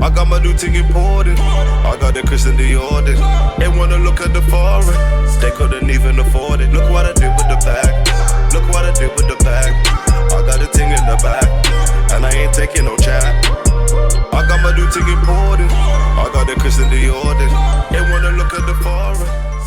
I got my new thing imported. I got the Christian Dior. They wanna look at the foreign. They couldn't even afford it. Look what I did with the bag. Look what I did with the bag. I got a thing in the back, and I ain't taking no chat. I got my new thing imported. I got the Christian Dior. They wanna look at the foreign.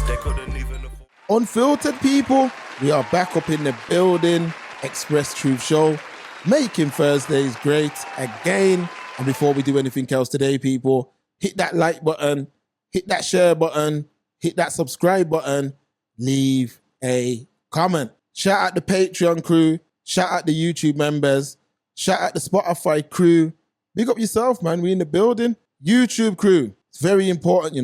They couldn't even afford it. Unfiltered people, we are back up in the building. Express Truth Show, making Thursdays great again. And before we do anything else today, people, hit that like button, hit that share button, hit that subscribe button, leave a comment. Shout out the Patreon crew, shout out the YouTube members, shout out the Spotify crew. Big up yourself, man. We in the building. YouTube crew, it's very important,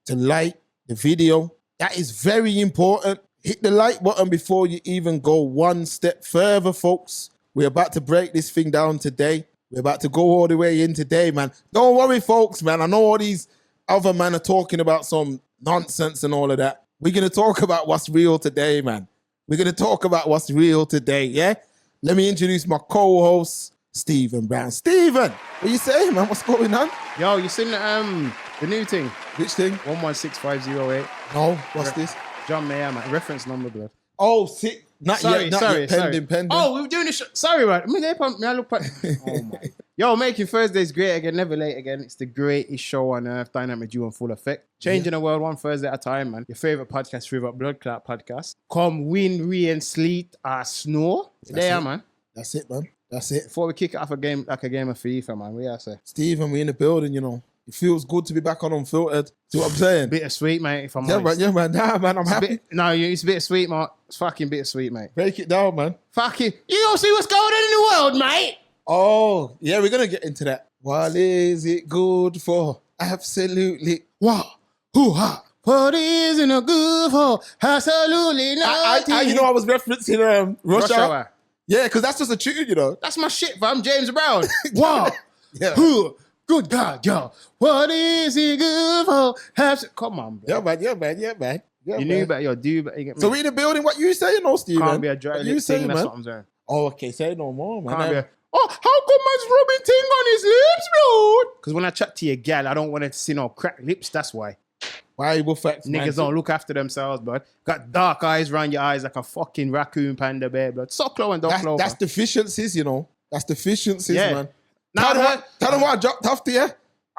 to like the video. That is very important. Hit the like button before you even go one step further, folks. We're about to break this thing down today. We're about to go all the way in today, man. Don't worry, folks, man. I know all these other men are talking about some nonsense and all of that. We're going to talk about what's real today, man. We're going to talk about what's real today, yeah? Let me introduce my co-host, Stephen Brown. Stephen, what you saying, man? What's going on? Yo, you seen the new thing? Which thing? 116508. No, what's this? John Mayer, man. Reference number, blood. Oh, sick. Not yet, pending. Oh, we were doing this. Sorry, man. I look back. Oh, my. Yo, making Thursdays great again, never late again. It's the greatest show on earth. Dynamic Duo in full effect. Changing the world one Thursday at a time, man. Your favorite podcast, favorite blood clot podcast. Come wind, rain, sleet, snow. There, man. That's it, man. That's it. Before we kick it off a game of FIFA, man, what you say? Stephen, we in the building, It feels good to be back on Unfiltered. See what I'm saying? Bittersweet, mate, if I'm honest. Yeah, man. Nah, man, I'm happy. It's bittersweet, mate. It's fucking bittersweet, mate. Break it down, man. Fucking, you don't see what's going on in the world, mate. Oh, yeah, we're going to get into that. What is it good for? Absolutely. What? Hoo-ha. What isn't it good for? Absolutely nothing. I was referencing Rush Hour. Yeah, because that's just a tune, That's my shit, fam. James Brown. Wow. Yeah. Good God, yo. What is it good for? Come on, bro. Yeah, man. You knew better, yo. Do better. You get me? So we in the building. What you saying, Stephen? Can't be a dry lip thing, that's what I'm saying. Oh, okay. Say no more, man. Can't be how come man's rubbing thing on his lips, bro? Because when I chat to your gal, I don't want to see no cracked lips, that's why. Valuable facts, Niggas don't look after themselves, bro. Got dark eyes around your eyes like a fucking raccoon panda bear, blood. Socklow and Docklow. That's deficiencies, That's deficiencies, man. Now, tell them what I dropped off to you.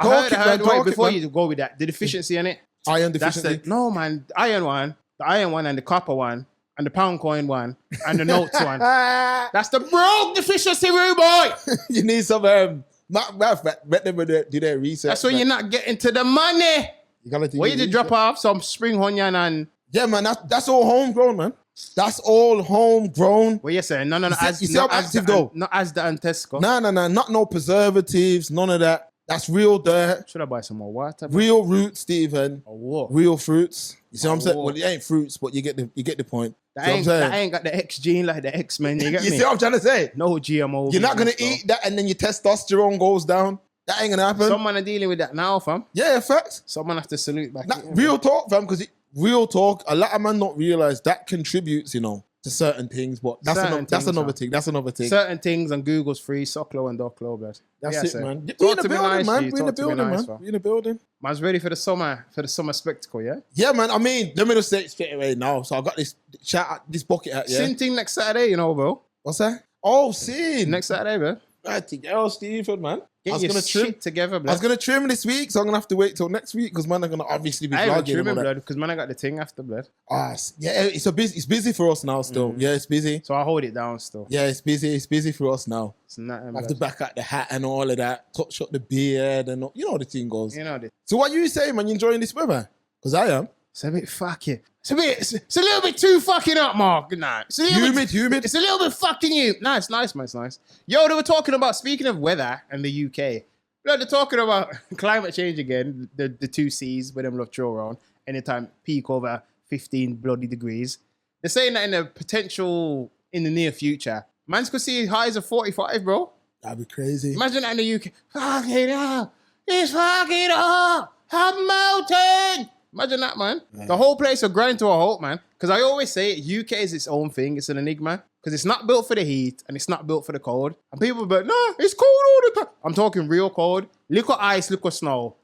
I heard wait, before you go with that, the deficiency in it. Iron deficiency. No, man. The iron one, and the copper one, and the pound coin one, and the notes one. That's the broke deficiency, rude boy. You need some, let them do their research. That's when you're not getting to the money. You gotta do you to drop off some spring onion and... Yeah, man, that's all homegrown, man. That's all homegrown. What you saying? No, you see how active, though? Not Asda and Tesco. No, not no preservatives, none of that. That's real dirt. Should I buy some more water? Real roots, Stephen. Oh, what? Real fruits. You see what I'm saying? Well, it ain't fruits, but you get the point. That ain't got the X gene like the X-Men. You get me? You see what I'm trying to say? No GMO. You're not gonna eat that, and then your testosterone goes down. That ain't gonna happen. Someone are dealing with that now, fam. Yeah, facts. Someone have to salute back. Real talk, fam, because real talk, a lot of men don't realize that contributes, to certain things, but that's another thing. That's another thing. Certain things on Google's free, Socklow and Docklow, blood. That's it, man. We in the building, man. We in the building, man. We in the building. Man's ready for the summer spectacle, yeah? Yeah, man. I mean, let me just say it straight away now. So I got this bucket out, yeah? Sin thing next Saturday, bro. What's that? Oh, sin. Next Saturday, bro. I think, Stephen, man. Get your shit together, blood. I was going to trim this week, so I'm going to have to wait till next week because, man, I'm going to obviously be vlogging. Trimming, blood, because, man, I got the thing after, blood. Yeah, it's busy for us now still. Yeah, it's busy. So I hold it down still. Yeah, it's busy. It's busy for us now. It's not, I have to back out the hat and all of that, touch up the beard and all, how the thing goes. This. So what you saying, man? You enjoying this weather? Because I am. It's a bit fucking. It's a little bit too fucking up, Mark. Nah, it's humid. It's a little bit fucking humid. Nah, it's nice, man. It's nice. Yo, they were talking about, speaking of weather and the UK, they're talking about climate change again, the 2 C's with them love throw around, anytime peak over 15 bloody degrees. They're saying that in the potential in the near future, man's could see highs of 45, bro. That'd be crazy. Imagine that in the UK. Fucking up. It's fucking up. A mountain. Imagine that, man. The whole place will grind to a halt, man. Because I always say UK is its own thing. It's an enigma. Because it's not built for the heat and it's not built for the cold. And people be like, no, it's cold all the time. I'm talking real cold. Little ice, little snow.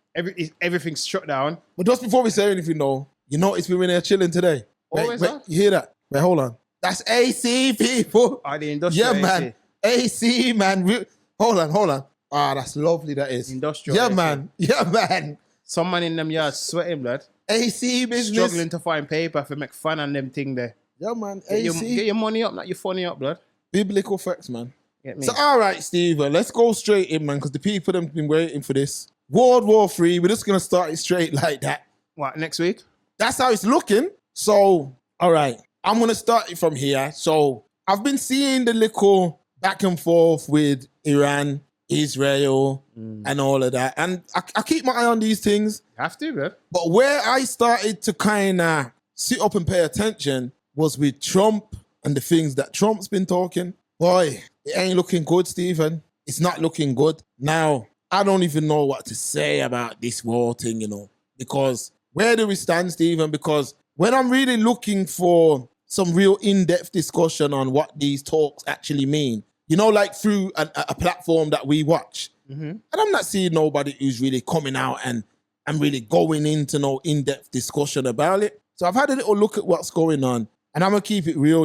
Everything's shut down. But just before we say anything, though, you notice we were in there chilling today. Always, wait, you hear that? Wait, hold on. That's AC, people. The industrial yeah, man. AC, man. Hold on. Ah, that's lovely, that is. Industrial Yeah, AC. man. Yeah, man. Some man in them yards sweating, blood. AC business. Struggling to find paper for make fun on them thing there. Yeah, man. Get AC. your money up, not your funny up, blood. Biblical facts, man. Get me? So, all right, Steven, let's go straight in, man, because the people have been waiting for this. World War III, we're just going to start it straight like that. What, next week? That's how it's looking. So, all right, I'm going to start it from here. So, I've been seeing the little back and forth with Iran, Israel, and all of that. And I keep my eye on these things. You have to, bro. But where I started to kind of sit up and pay attention was with Trump and the things that Trump's been talking. Boy, it ain't looking good, Stephen. It's not looking good. Now, I don't even know what to say about this war thing, because where do we stand, Stephen? Because when I'm really looking for some real in-depth discussion on what these talks actually mean, like through a platform that we watch, and I'm not seeing nobody who's really coming out and really going into no in-depth discussion about it. So I've had a little look at what's going on, and I'm going to keep it real,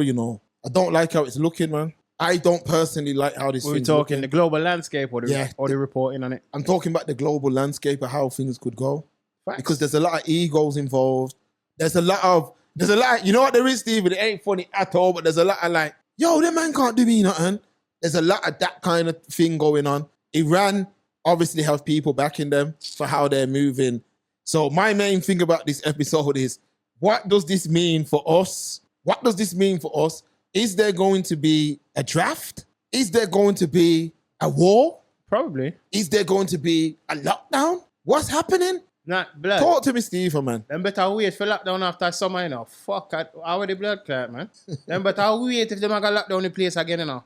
I don't like how it's looking, man. I don't personally like how this We're thing's talking looking. the global landscape or the reporting on it. I'm talking about the global landscape of how things could go. Facts. Because there's a lot of egos involved. There's a lot, you know what there is, Stephen? It ain't funny at all, but there's a lot of like, yo, that man can't do me nothing. There's a lot of that kind of thing going on. Iran obviously have people backing them for how they're moving. So my main thing about this episode is, what does this mean for us? What does this mean for us? Is there going to be a draft? Is there going to be a war? Probably. Is there going to be a lockdown? What's happening? Nah, blood. Talk to me, Stephen, man. Them better wait for lockdown after summer, Fuck, how are the blood clot, man? Them better wait if them are going to lock down the place again, And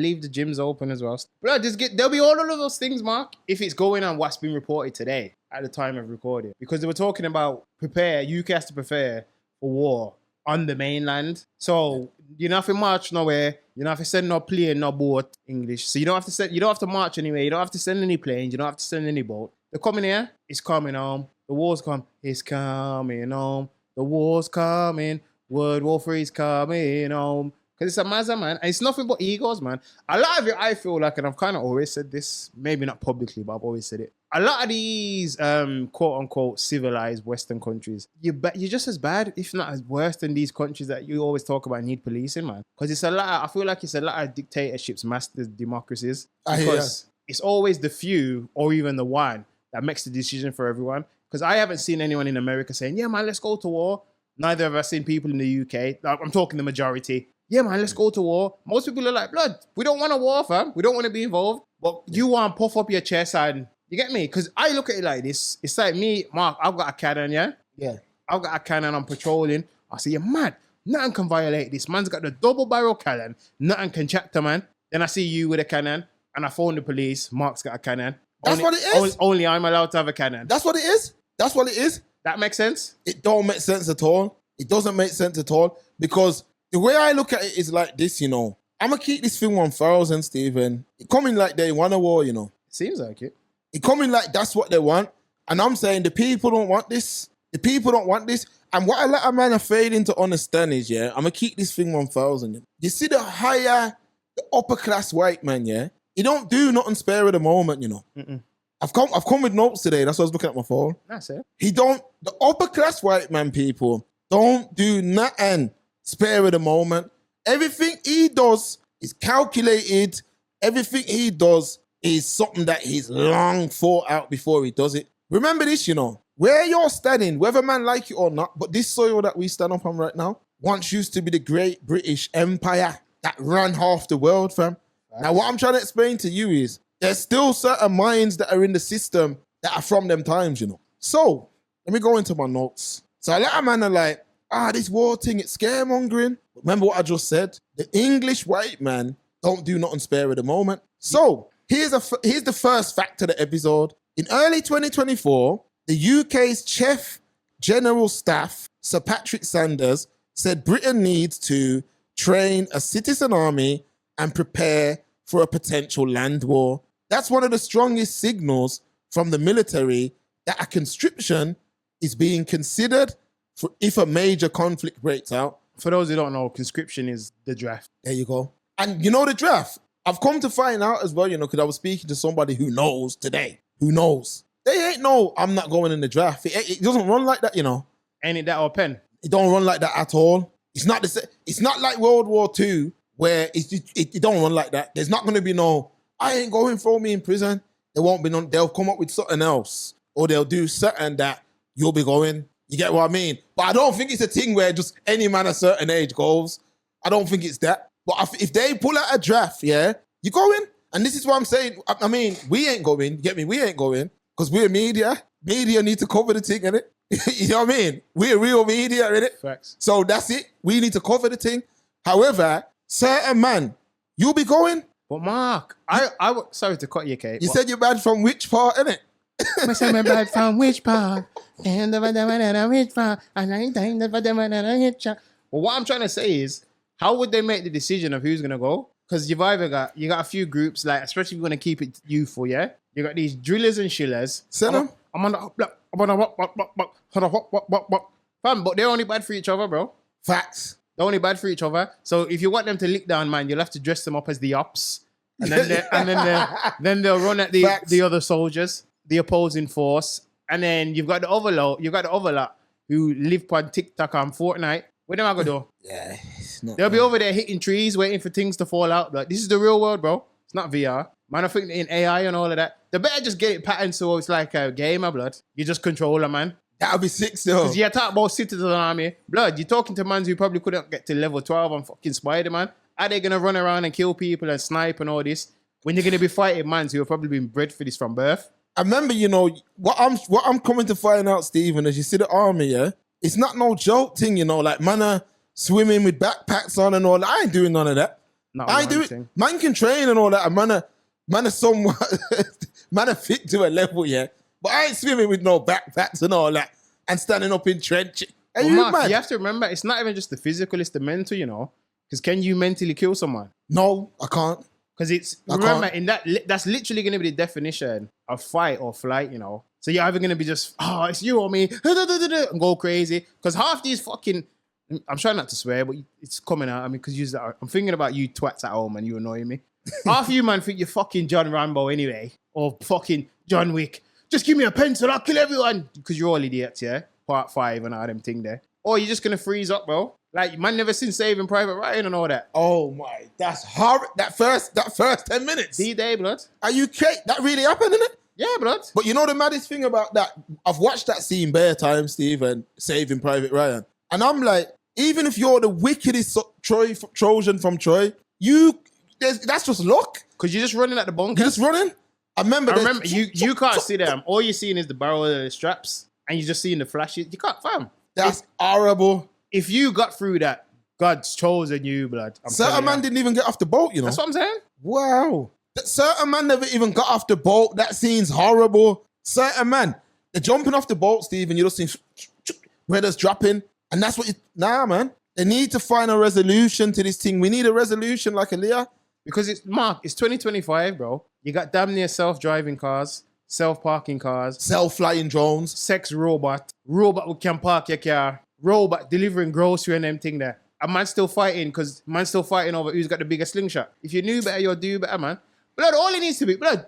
leave the gyms open as well. Blood, there'll be all of those things, Mark, if it's going on what's been reported today at the time of recording. Because they were talking about UK has to prepare for war on the mainland. So you don't have to march nowhere. You don't have to send no plane, no boat, English. So you don't have to march anywhere. You don't have to send any planes. You don't have to send any boat. They're coming here. It's coming home. The war's come. It's coming home. The war's coming. World War III is coming home. Because it's a mazza, man. And it's nothing but egos, man. A lot of it, I feel like, and I've kind of always said this, maybe not publicly, but I've always said it. A lot of these quote-unquote civilized Western countries, you're just as bad, if not as worse than these countries that you always talk about need policing, man. Because I feel like it's a lot of dictatorships, master democracies. Because it's always the few or even the one that makes the decision for everyone. Because I haven't seen anyone in America saying, yeah, man, let's go to war. Neither have I seen people in the UK. I'm talking the majority. Yeah, man, let's go to war. Most people are like, blood, we don't want a war, fam. We don't want to be involved. But you want to puff up your chest and, you get me? Because I look at it like this. It's like me, Mark, I've got a cannon, yeah? Yeah. I've got a cannon, I'm patrolling. I say, you're mad. Nothing can violate this. Man's got the double barrel cannon. Nothing can check the man. Then I see you with a cannon and I phone the police. Mark's got a cannon. That's what it is. Only I'm allowed to have a cannon. That's what it is. That's what it is. That makes sense? It don't make sense at all. It doesn't make sense at all because the way I look at it is like this, I'm going to keep this thing 1,000, Stephen. It coming like they want a war, Seems like it. It coming like that's what they want. And I'm saying the people don't want this. The people don't want this. And what a lot of men are failing to understand is, I'm going to keep this thing 1,000. You see the upper class white man, he don't do nothing spare at the moment, Mm-mm. I've come with notes today. That's why I was looking at my phone. That's it. The upper class white man people don't do nothing spare at the moment. Everything he does is calculated. Everything he does is something that he's long thought out before he does it. Remember this, where you're standing, whether man like it or not, but this soil that we stand up on right now once used to be the great British Empire that ran half the world, fam. Right. Now, what I'm trying to explain to you is there's still certain minds that are in the system that are from them times, So, let me go into my notes. So a lot of men are like, this war thing, it's scaremongering. Remember what I just said? The English white man don't do nothing spare at the moment. So, here's the first fact of the episode. In early 2024, the UK's Chief General Staff, Sir Patrick Sanders, said Britain needs to train a citizen army, and prepare for a potential land war. That's one of the strongest signals from the military that a conscription is being considered for if a major conflict breaks out. For those who don't know, conscription is the draft. There you go. And you know the draft. I've come to find out as well, you know, because I was speaking to somebody who knows today. Who knows? They ain't no, I'm not going in the draft. It doesn't run like that, you know. Ain't it that open? It don't run like that at all. It's not it's not like World War II where it don't run like that. There's not going to be no, I ain't going, throw me in prison. There won't be none. They'll come up with something else, or they'll do something that you'll be going. You get what I mean? But I don't think it's a thing where just any man a certain age goes. I don't think it's that. But if they pull out a draft, yeah, you going. And this is what I'm saying. I mean, we ain't going. You get me? We ain't going because we're media. Media need to cover the thing, innit? You know what I mean? We're real media, innit? Facts. So that's it. We need to cover the thing. However, certain man, you'll be going. But Mark, sorry to cut you, Kate. You said you're bad from which part, innit? I said I'm bad from which part? And which part? Well, what I'm trying to say is, how would they make the decision of who's gonna go? Because you've either got a few groups, like especially if you want to keep it youthful, yeah. You got these drillers and shillers. Send them. I'm on the fam, but they're only bad for each other, bro. Facts. They're only bad for each other. So if you want them to lick down, man, you'll have to dress them up as the ops, and then they'll run at the other soldiers, the opposing force, and then you've got the other lot who live on TikTok and Fortnite. What am I gonna do? Yeah, they'll be over there hitting trees, waiting for things to fall out. Like, this is the real world, bro. It's not VR. Man, I think in AI and all of that, they better just get it patterned so it's like a game of blood. You just control a man. That'll be sick still. Because you're talking about citizen army. Blood, you're talking to mans who probably couldn't get to level 12 on fucking Spider-Man. Are they going to run around and kill people and snipe and all this when you're going to be fighting mans who have probably been bred for this from birth? I remember, you know, what I'm coming to find out, Stephen, as you see the army, yeah, it's not no joke thing, you know, like man are swimming with backpacks on and all that. I ain't doing none of that. I ain't doing. Man can train and all that. And man are somewhat, man are fit to a level, yeah. But I ain't swimming with no backpacks and all that and standing up in trench. Are you Mark, mad? you have to remember, it's not even just the physical, it's the mental, you know. Because can you mentally kill someone? No, I can't. Because that's literally going to be the definition of fight or flight, you know. So you're either going to be just, oh, it's you or me, and go crazy. Because half these fucking, I'm trying not to swear, but it's coming out. I mean, because I'm thinking about you twats at home and you annoying me. Half of you, man, think you're fucking John Rambo anyway, or fucking John Wick. Just give me a pencil, I'll kill everyone. Because you're all idiots, yeah? Part 5 and all them thing there. Or you're just going to freeze up, bro. Like, man never seen Saving Private Ryan and all that. Oh my, that's horrible. That first 10 minutes. D-Day, blood. Are you crazy? That really happened, innit? Yeah, blood. But you know the maddest thing about that? I've watched that scene bare times, Steve, and Saving Private Ryan. And I'm like, even if you're the wickedest Trojan from Troy, that's just luck. Because you're just running at the bunker. You're just running. I remember you can't see them. All you're seeing is the barrel of the straps, and you're just seeing the flashes. You can't, fam. That's horrible. If you got through that, God's chosen you, blood. Certain man didn't even get off the boat, you know. That's what I'm saying. Wow. Certain man never even got off the boat. That scene's horrible. Certain man, they're jumping off the boat, Steve, and you just see brothers dropping. And that's what nah, man. They need to find a resolution to this thing. We need a resolution like Aaliyah. Because it's 2025, bro. You got damn near self-driving cars, self-parking cars, self-flying drones, sex robot who can park your car, robot delivering grocery and them thing there. A man's still fighting over who's got the biggest slingshot. If you knew better, you'll do better, man. Blood, all it needs to be, blood,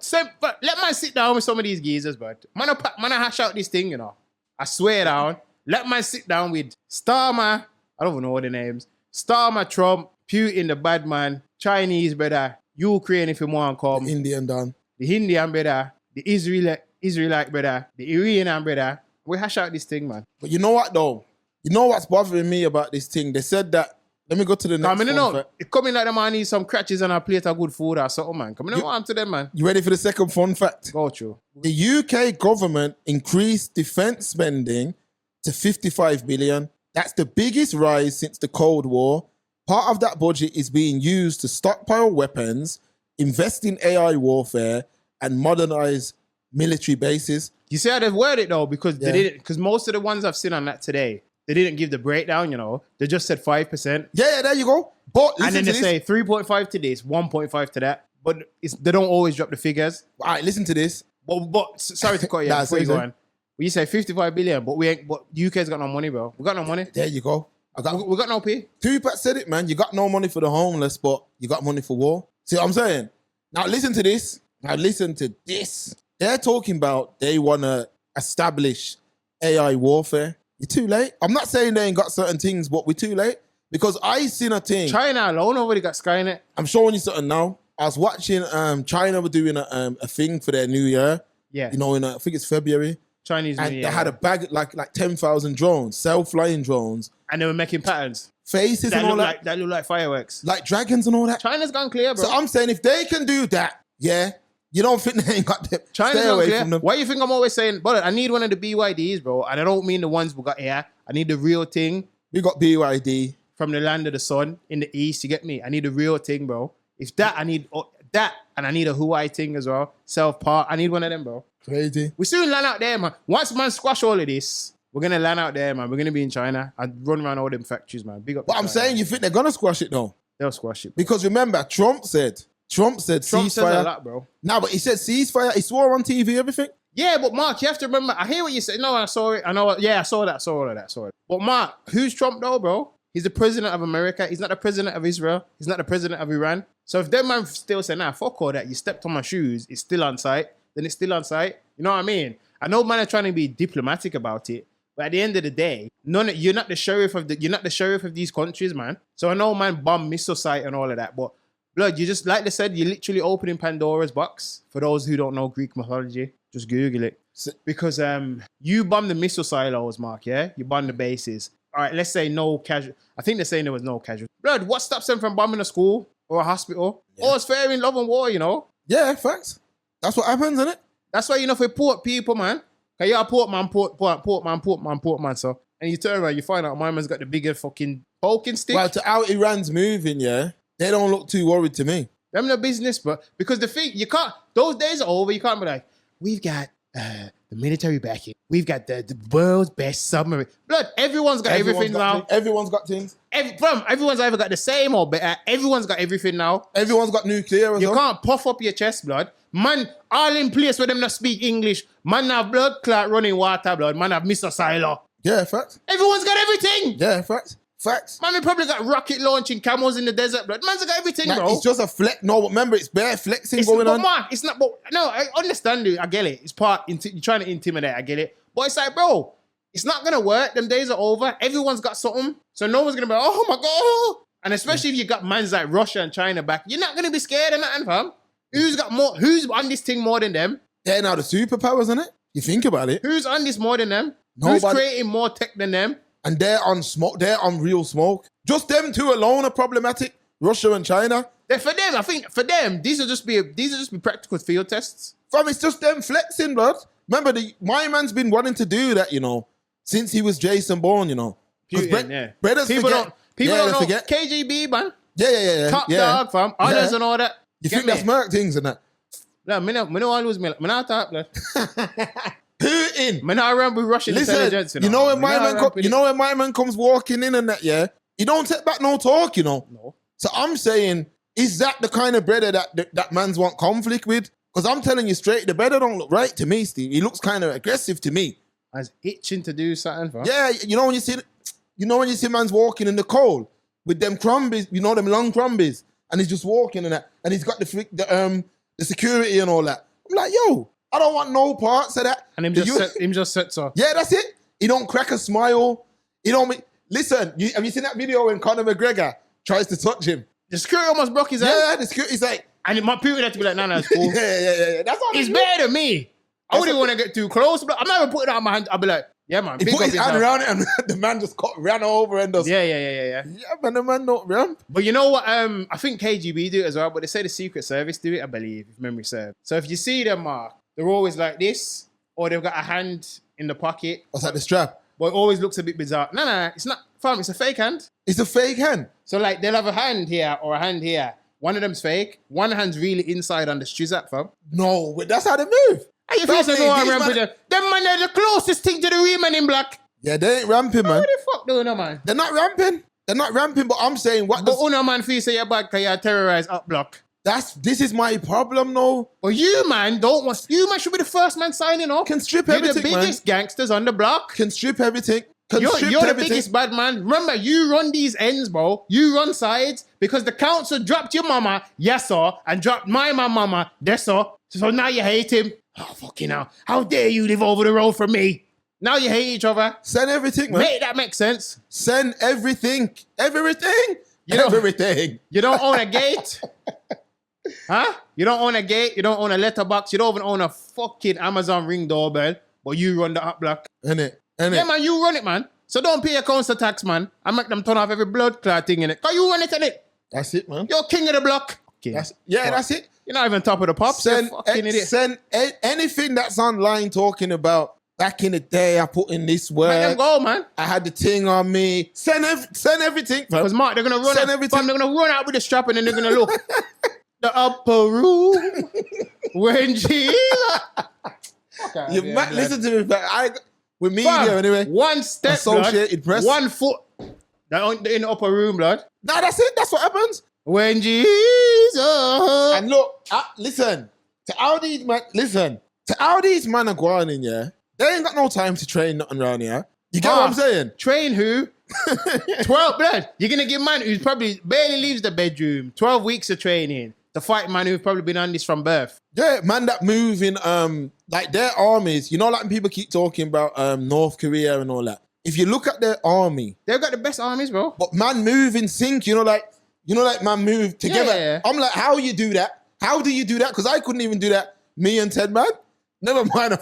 let man sit down with some of these geezers, bud. Man, I hash out this thing, you know. I swear down. Let man sit down with Starmer, I don't even know what the names. Starmer, Trump, Putin, the bad man, Chinese, brother, Ukraine, if you want to come. The Indian done. The Indian, brother, the Israelite, brother, the Iranian, brother. We hash out this thing, man. But you know what, though? You know what's bothering me about this thing? They said that, let me go to the next one. No. It coming like the man needs some crutches and a plate of good food or something, man. Come on to them, man. You ready for the second fun fact? Go through. The UK government increased defense spending to 55 billion. That's the biggest rise since the Cold War. Part of that budget is being used to stockpile weapons, invest in AI warfare, and modernize military bases. You see how they've worded it though, because they didn't. Because most of the ones I've seen on that today, they didn't give the breakdown. You know, they just said 5%. Yeah, there you go. But And then listen to they this. say 3.5 to this, 1.5 to that. But they don't always drop the figures. All right, listen to this. But sorry to cut you Nah, before you say, go say. on. Well, you say 55 billion, but we ain't. But UK's got no money, bro. We got no money. There you go. We got no pay. Tupac said it, man. You got no money for the homeless, but you got money for war. See what I'm saying? Now listen to this. They're talking about they want to establish AI warfare. You're too late. I'm not saying they ain't got certain things, but we're too late. Because I seen a thing. China alone already got Skynet. I'm showing you something now. I was watching China were doing a thing for their new year. Yeah. You know, I think it's February. Chinese And New Year. they had a bag like 10,000 drones, self-flying drones, And they were making patterns. faces That and all look that, like that look like fireworks. like dragons and all that. China's gone clear, bro. So I'm saying if they can do that, yeah, you don't think they ain't got them. China's Stay gone away clear. from them. Why you think I'm always saying, brother, I need one of the BYDs, bro. And I don't mean the ones we got here. I need the real thing We got BYD. from the land of the sun in the east. You get me? I need the real thing, bro. If that, I need that. And I need a Huawei thing as well. Self-part. I need one of them, bro. Crazy. We soon land out there, man. Once man squash all of this, we're gonna land out there, man. We're gonna be in China and run around all them factories, man. Big up. But to I'm China. saying you think they're gonna squash it though? They'll squash it. Because remember, Trump said Trump says a ceasefire. lot, bro. Nah, but he said ceasefire. He swore on TV, everything. Yeah, but Mark, you have to remember. I hear what you said. No, I saw it. I know. Yeah, I saw that. Saw all of that. Saw it. But Mark, who's Trump though, bro? He's the president of America. He's not the president of Israel. He's not the president of Iran. So if that man still say, nah, fuck all that. You stepped on my shoes. It's still on site. Then it's still on site. You know what I mean? I know man are trying to be diplomatic about it, but at the end of the day, you're not the sheriff of these countries, man. So I know man bomb missile site and all of that, but blood, you just like they said, you're literally opening Pandora's box. For those who don't know Greek mythology, just Google it. Because you bomb the missile silos, Mark, yeah? You bomb the bases. All right, let's say no casual. I think they're saying there was no casual. Blood, what stops them from bombing a school or a hospital? Yeah. Oh, it's fair in love and war, you know? Yeah, facts. That's what happens, isn't it? That's why, you know, for port people, man. Cause you're a port man, so. And you turn around, you find out my man's got the bigger fucking poking stick. Well, to how Iran's moving, yeah, they don't look too worried to me. Them no business, but because the thing, you can't, those days are over, you can't be like, we've got the military backing. We've got the world's best submarine. Blood, everyone's got everything now. Everyone's got things. Everyone's either got the same or better. Everyone's got everything now. Everyone's got nuclear as well. You can't puff up your chest, blood. Man, all in place where them not speak English. Man have blood clot running water, blood. Man have missile silo. Yeah, facts. Everyone's got everything. Yeah, facts. Facts. Man, we probably got rocket launching camels in the desert, blood. Man's got everything, Like, bro. it's just a flex. No, remember, it's bare flexing It's going but on. Mark, it's not. But no, I understand it. I get it. It's part. You're trying to intimidate. I get it. But it's like, bro, it's not gonna work. Them days are over. Everyone's got something, so no one's gonna be like, oh my god. And especially if you got mans like Russia and China back, you're not gonna be scared of nothing, fam. Who's got more? Who's on this thing more than them? They're now the superpowers, isn't it? You think about it. Who's on this more than them? Nobody. Who's creating more tech than them? And they're on smoke. They're on real smoke. Just them two alone are problematic. Russia and China. For them, I think for them, these will just be practical field tests. Fam, it's just them flexing, blood. Remember, my man's been wanting to do that, you know, since he was Jason Bourne, you know. Yeah. Brothers People forget. don't know forget. KGB, man. Yeah. Top yeah. dog, fam. Honors Yeah. and all that. You Get think me? that's Merc things and that? No, me no always me not talk, blood. Putin. Me not around with Russian intelligence. Listen, you know when my man comes walking in and that, yeah, he don't take back no talk, you know. No. So I'm saying, is that the kind of brother that man's want conflict with? Because I'm telling you straight, the brother don't look right to me, Steve. He looks kind of aggressive to me. I was itching to do something, fam. Yeah, you know when you see man's walking in the cold with them crumbies, you know them long crumbies, and he's just walking and that, and he's got the security and all that. I'm like, yo, I don't want no parts of that. And him just said so. Yeah, that's it. He don't crack a smile. He don't make. Listen, have you seen that video when Conor McGregor tries to touch him? The security almost broke his head. Yeah, the security's like, And my people had to be like, no, it's cool. yeah. That's all. He's better than me. I wouldn't want to get too close, but I'm not even putting it out my hand. I'll be like, yeah, man. He big put up his hand yourself. around it and the man just ran over and just. Yeah. Yeah, man, the man don't ramp. But you know what? I think KGB do it as well, but they say the Secret Service do it, I believe, if memory serves. So if you see them, Mark, they're always like this, or they've got a hand in the pocket. What's that, the strap? But it always looks a bit bizarre. No, it's not. Fam, it's a fake hand. It's a fake hand. So like they'll have a hand here or a hand here. One of them's fake. One hand's really inside on the strizap, fam. No, but that's how they move. How you feel so no one ramping them? Them man are the closest thing to the real man in black. Yeah, they ain't ramping, man. What the fuck doing, no, man? They're not ramping. They're not ramping, but I'm saying what But does, Una man feel say you're bad because you terrorize up block. this is my problem, no. But you man don't want, you man should be the first man signing up. Can strip You're everything, the biggest gangsters on the block. Can strip everything. Can You're strip the everything. biggest bad man. Remember, you run these ends, bro. You run sides because the council dropped your mama, yes sir, and dropped my mama, yes sir. So now you hate him. Oh, fucking hell. How dare you live over the road from me? Now you hate each other. Send everything, man. Make that make sense. Send everything. Everything. You know- Everything. You don't own a gate. Huh? You don't own a gate. You don't own a letterbox. You don't even own a fucking Amazon Ring doorbell. But you run the up block. Innit? Yeah, man, you run it, man. So don't pay your council tax, man. I make them turn off every blood clot thing in it. Cause you run it in it. That's it, man. You're king of the block. Okay. That's it. You're not even top of the pops. Send, You're fucking idiot. send anything that's online talking about back in the day I put in this Let them work. go, man. I had the thing on me. Send everything. fam. Because Mark, they're gonna run Send out. everything. Fam, they're gonna run out with the strap and then they're gonna look. The upper room when Jesus. You might listen to me, but with media Fam, anyway. One step, Associated blood, Press. 1 foot. They're in the upper room, blood. No, that's it. That's what happens. When Jesus. And look, listen to how these man are going in, yeah. They ain't got no time to train nothing around here. You get what I'm saying? Train who? 12, blood. You're gonna give man who's probably barely leaves the bedroom 12 weeks of training to fight man who've probably been on this from birth. Yeah, man that move in like their armies, you know, like when people keep talking about North Korea and all that. If you look at their army, They've got the best armies, bro. but man move in sync, you know, like man move together. Yeah. I'm like, how you do that? How do you do that? Because I couldn't even do that. Me and 10 man. Never mind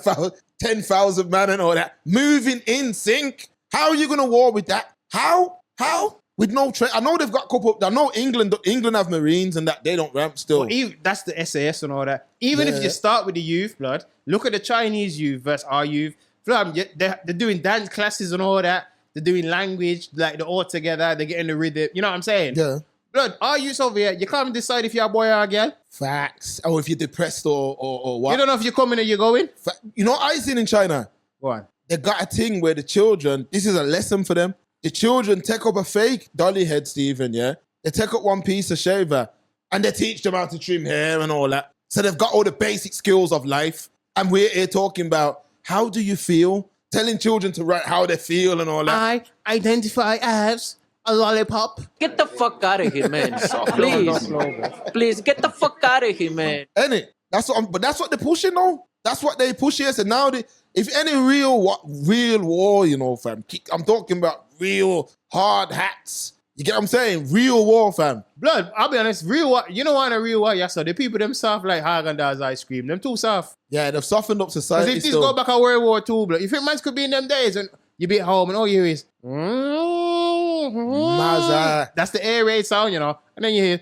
10,000 man and all that. Moving in sync. How are you gonna war with that? How? With no train. I know they've got a couple. I know England have Marines and that they don't ramp still. But even, that's the SAS and all that. Even if you start with the youth, blood, look at the Chinese youth versus our youth. Blood, they're doing dance classes and all that. They're doing language, like they're all together. They're getting the rhythm. You know what I'm saying? Yeah. Blood, our youth over here, you can't decide if you're a boy or a girl. Facts. Or if you're depressed or what. You don't know if you're coming or you're going. You know what I seen in China? Go on. They got a thing where the children, this is a lesson for them. The children take up a fake dolly head, Stephen, yeah? They take up one piece of shaver and they teach them how to trim hair and all that. So they've got all the basic skills of life. And we're here talking about how do you feel? Telling children to write how they feel and all that. I identify as a lollipop. Get the fuck out of here, man. Please. Please, get the fuck out of here, man. Ain't it? But that's what they're pushing, though. That's what they push here. So now, if any real war, you know, fam, I'm talking about real hard hats. You get what I'm saying? Real war, fam. Blood, I'll be honest, real war, you know what a real war, yes, sir. The people them soft like Haagen-Dazs ice cream. Them too soft. Yeah, they've softened up Because society if this still. go back to World War II, blood, you think man could be in them days and you be at home and all you hear is Maza. that's the air raid sound, you know. And then you hear,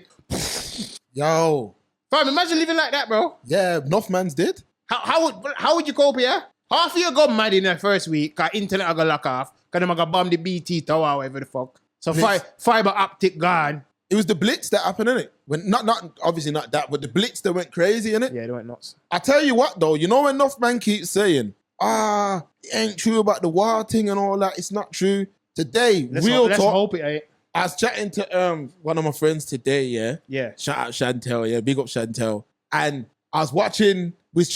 Yo. fam, imagine living like that, bro. Yeah, enough mans did. How would you cope here? Half of you go mad in the first week, cause internet I go lock off, cause them I go bomb the BT tower, whatever the fuck. So fiber optic gone. It was the blitz that happened, innit? When not obviously not that, but the blitz that went crazy, innit? Yeah, they went nuts. I tell you what though, you know when enough man keeps saying, it ain't true about the war thing and all that, it's not true. Today, Let's real talk. hope it ain't. I was chatting to one of my friends today, yeah. Yeah. Shout out Chantel, yeah, big up Chantel. And I was watching, just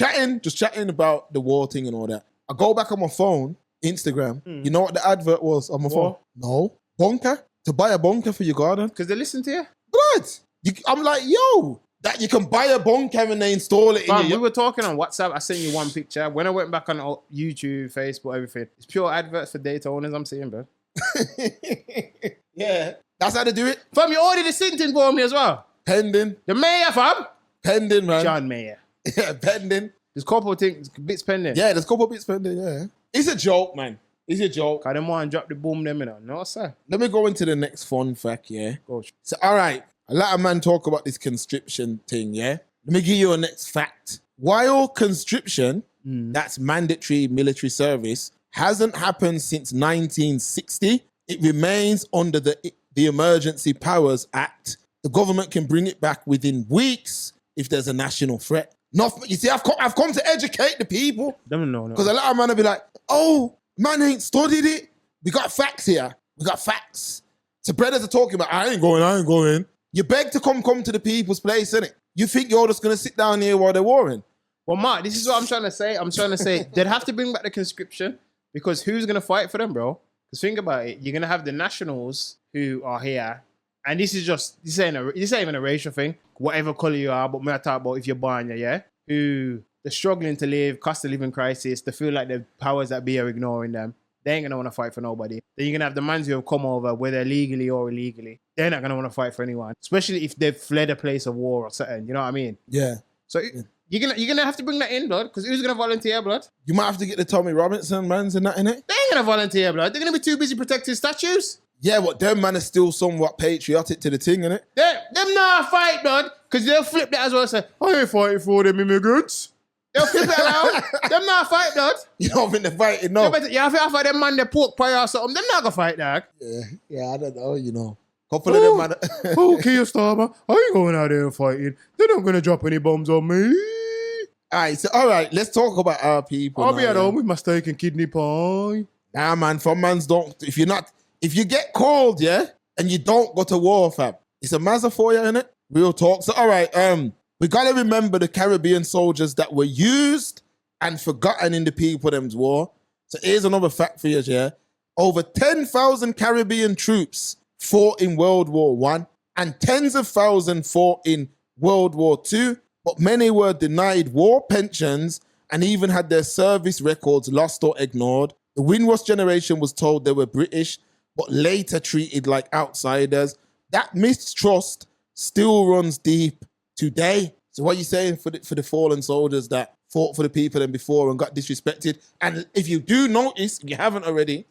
chatting about the war thing and all that. I go back on my phone, Instagram. You know what the advert was on my phone? No. Bunker? To buy a bunker for your garden? Because they listen to you. Blood! I'm like, yo, that you can buy a bunker and they install it Fam, in your... we were talking on WhatsApp. I sent you one picture. When I went back on YouTube, Facebook, everything, it's pure adverts for data owners. I'm seeing, bro. Yeah. That's how they do it. Fam, you ordered the Sinton for me as well. Pending. The mayor, fam. Pending, man. John Mayer. Yeah, pending. There's a couple of things, bits pending. Yeah, there's a couple of bits pending, yeah. It's a joke, man. It's a joke. Cause them one drop the boom them, you know. No, sir. Let me go into the next fun fact, yeah? Go. So, all right, a lot of men talk about this conscription thing, yeah? Let me give you a next fact. While conscription, that's mandatory military service, hasn't happened since 1960, it remains under the Emergency Powers Act. The government can bring it back within weeks if there's a national threat. You see, I've come to educate the people. No. Because a lot of men will be like, oh, man ain't studied it. We got facts here. We got facts. So brothers are talking about, I ain't going. You beg to come to the people's place, innit? You think you're just going to sit down here while they're warring? Well, Mark, this is what I'm trying to say. They'd have to bring back the conscription because who's going to fight for them, bro? Because think about it. You're going to have the nationals who are here. And this ain't even a racial thing. Whatever color you are, but when I talk about if you're Banya, yeah? Who they're struggling to live, cost of living crisis. They feel like the powers that be are ignoring them. They ain't going to want to fight for nobody. Then you're going to have the mans who have come over, whether legally or illegally. They're not going to want to fight for anyone. Especially if they've fled a place of war or something. You know what I mean? Yeah. So you're gonna have to bring that in, blood, because who's gonna volunteer, blood? You might have to get the Tommy Robinson mans and that, innit? They ain't gonna volunteer, blood. They're gonna be too busy protecting statues. Yeah, but them man are still somewhat patriotic to the thing, innit? Them not fight, blood, because they'll flip that as well and say, I ain't fighting for them immigrants. They'll flip it around. Them not fight, blood. You don't think they're fighting, no? Yeah, I think for them man, they pork pie or something. Them not gonna fight, dog. Yeah, I don't know, you know. Couple of them man. Keir Starmer, I ain't going out there and fighting. They're not gonna drop any bombs on me. All right, let's talk about our people. I'll be at home with my steak and kidney pie. Nah, man, some mans don't. If you get called, yeah, and you don't go to war, fam, it's a mazza for you, innit? Real talk. So, all right, we gotta remember the Caribbean soldiers that were used and forgotten in the People Them's War. So here's another fact for you, yeah. Over 10,000 Caribbean troops fought in World War I, and tens of thousands fought in World War II. But many were denied war pensions and even had their service records lost or ignored. The Windrush generation was told they were British, but later treated like outsiders. That mistrust still runs deep today. So what are you saying for the fallen soldiers that fought for the people and before and got disrespected? And if you do notice, if you haven't already,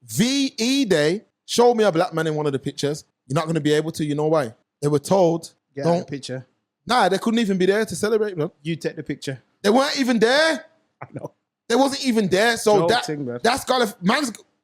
VE Day, show me a black man in one of the pictures. You're not going to be able to. You know why? They were told, Get out the picture. Nah, they couldn't even be there to celebrate, bro. You take the picture. They weren't even there. I know. They wasn't even there. So that's gotta,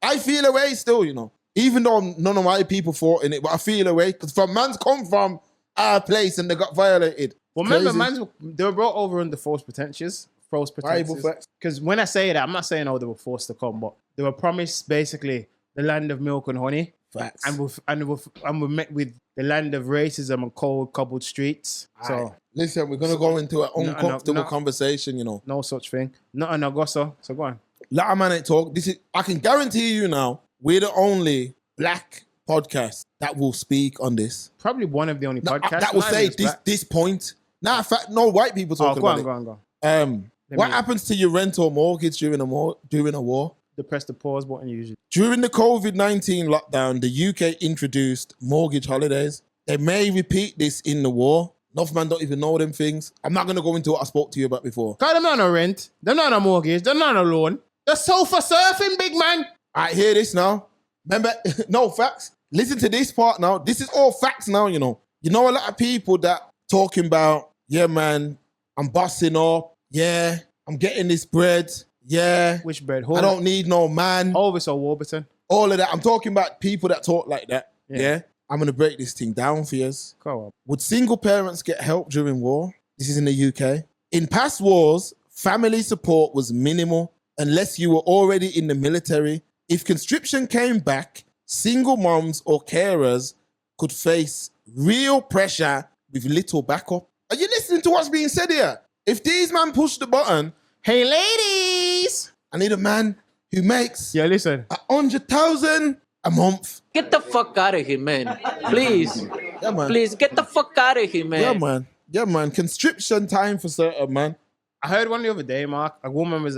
I feel away still, you know. Even though none of my people fought in it, but I feel away. Because man's come from our place and they got violated. Well, remember, they were brought over under false pretenses. Because when I say that, I'm not saying, they were forced to come, but they were promised basically the land of milk and honey. Facts. And we're met with the land of racism and cold, cobbled streets. So listen, we're gonna go into an uncomfortable conversation, you know. No such thing. Not an Augusta. So go on. Lot of man ain't talk. I can guarantee you now, we're the only black podcast that will speak on this. Probably one of the only podcasts that will say this point. Nah, in fact, no white people talking about it. Go on. What happens to your rent or mortgage during a war? They press the pause button usually. During the COVID-19 lockdown, the UK introduced mortgage holidays. They may repeat this in the war. Enough man don't even know them things. I'm not going to go into what I spoke to you about before. Cause them not a rent. They're not a mortgage. They're not a loan. They're sofa surfing, big man. I hear this now. Remember, no facts. Listen to this part now. This is all facts now, you know. You know a lot of people that talking about, yeah, man, I'm bossing up. Yeah, I'm getting this bread. Yeah. Which bread? I don't need no man. Elvis or Warburton. All of that. I'm talking about people that talk like that. Yeah. I'm going to break this thing down for you. Go on. Would single parents get help during war? This is in the UK. In past wars, family support was minimal unless you were already in the military. If conscription came back, single moms or carers could face real pressure with little backup. Are you listening to what's being said here? If these man push the button, hey ladies, I need a man who makes listen 100,000 a month. Get the fuck out of here, man. Please. Yeah, man. Please, get the fuck out of here, man. Yeah, man. Conscription time for certain, man. I heard one the other day, Mark. A woman was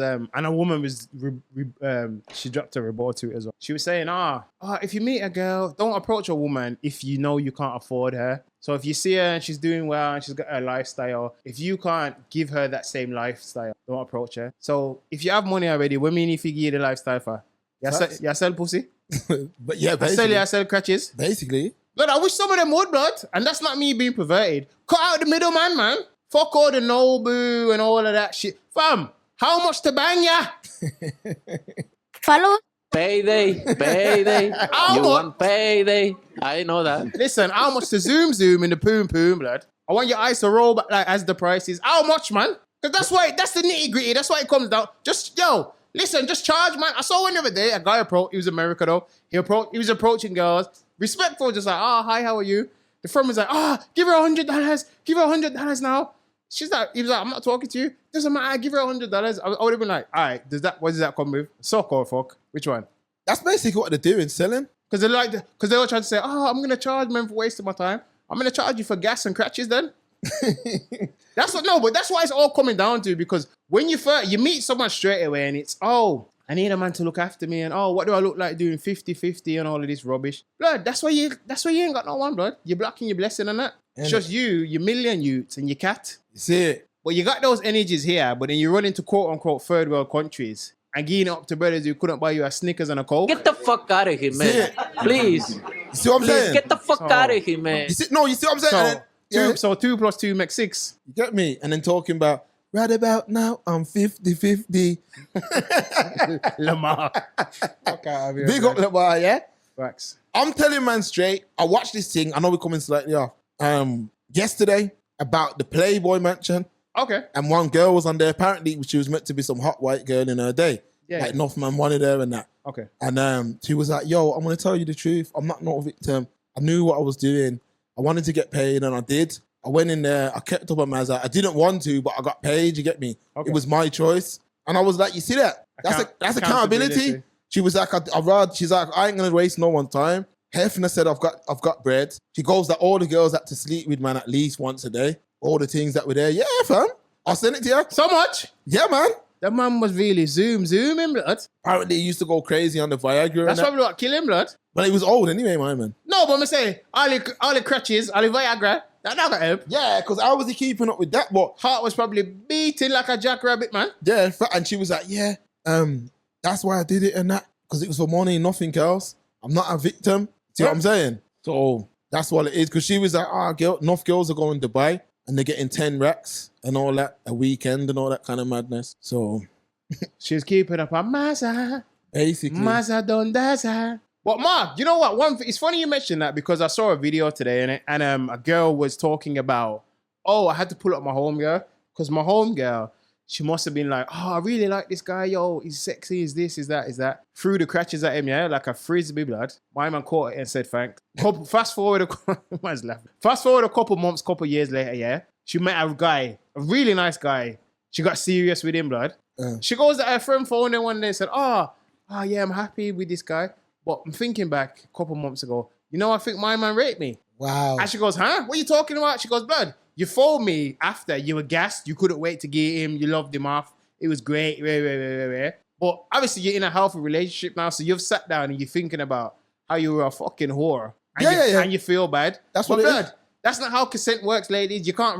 she dropped a rebuttal to it as well. She was saying, if you meet a girl, don't approach a woman if you know you can't afford her. So if you see her and she's doing well and she's got her lifestyle, if you can't give her that same lifestyle, don't approach her. So if you have money already, what mean if you give you the lifestyle for? You sell pussy? But yeah, basically. I sell crutches? Basically. Blood, I wish some of them would, blood. And that's not me being perverted. Cut out the middleman, man. Fuck all the Nobu and all of that shit. Fam, how much to bang ya? Follow. Payday. You want payday. I know that. Listen, how much to zoom in the poom, blood? I want your eyes to roll back like as the price is. How much, man? Because that's the nitty gritty. That's why it comes down. Just charge, man. I saw one the other day, a guy he was American though. He was approaching girls. respectful, just like, hi, how are you? The friend was like, give her $100. Give her $100 now. He was like, I'm not talking to you. Doesn't matter. Give her $100. I would have been like, all right, what does that come with? Sock or fuck? Which one? That's basically what they're doing, selling. Because they were trying to say, I'm going to charge men for wasting my time. I'm going to charge you for gas and crutches then. That's why it's all coming down to, because when you meet someone straight away and it's, I need a man to look after me, and what do I look like doing 50-50 and all of this rubbish? Blood, that's why you ain't got no one, blood. You're blocking your blessing and that. It's just your million youths and your cat. You see it? But you got those energies here, but then you run into quote unquote third world countries and giving it up to brothers who couldn't buy you a Snickers and a Coke. Get the fuck out of here, man. Please. You see what I'm saying? Get the fuck out of here, man. You see what I'm saying? So 2 + 2 makes 6. You get me? And then talking about, right about now, I'm 50-50. Lamar. Fuck out of here. Big up Lamar, yeah? Facts. I'm telling man straight, I watched this thing, I know we're coming slightly off, yesterday about the Playboy Mansion. Okay. And one girl was on there. Apparently, she was meant to be some hot white girl in her day. Yeah. Like Northman wanted her and that. Okay. And she was like, yo, I'm going to tell you the truth. I'm not a victim. I knew what I was doing. I wanted to get paid and I did. I went in there. I kept up on my I didn't want to, but I got paid. You get me? Okay. It was my choice. And I was like, you see that? That's accountability. She was like, she's like, I ain't going to waste no one's time. Hefner said, I've got bread. She goes that all the girls had to sleep with, man, at least once a day. All the things that were there. Yeah, fam. I'll send it to you. So much? Yeah, man. That man was really zooming, blood. Apparently, he used to go crazy on the Viagra. That's probably what killed him, blood. But he was old anyway, my man. No, but I'm saying, all the crutches, all the Viagra, that not gonna help. Yeah, because how was he keeping up with that? But heart was probably beating like a jackrabbit, man. Yeah, and she was like, yeah, that's why I did it and that. Because it was for money, nothing else. I'm not a victim. See what I'm saying? So that's what it is. Because she was like, enough girls are going to Dubai and they're getting 10 racks and all that, a weekend and all that kind of madness. So she's keeping up on Maza. Basically. Maza don't daza. But Mark, you know what? It's funny you mentioned that because I saw a video today and a girl was talking about, I had to pull up my homegirl because my homegirl, she must have been like, I really like this guy. Yo, he's sexy. Is this, is that? Threw the crutches at him, yeah, like a frisbee, blood. My man caught it and said, thanks. Fast forward a couple months, couple years later, yeah, she met a guy, a really nice guy. She got serious with him, blood. She goes to her friend phone and one day and said, yeah, I'm happy with this guy. But I'm thinking back a couple months ago, I think my man raped me. Wow. And she goes, huh? What are you talking about? She goes, blood, you phoned me after. You were gassed. You couldn't wait to get him. You loved him off. It was great. But obviously you're in a healthy relationship now, so you've sat down and you're thinking about how you were a fucking whore. And and you feel bad. That's what it is. That's not how consent works, ladies. You can't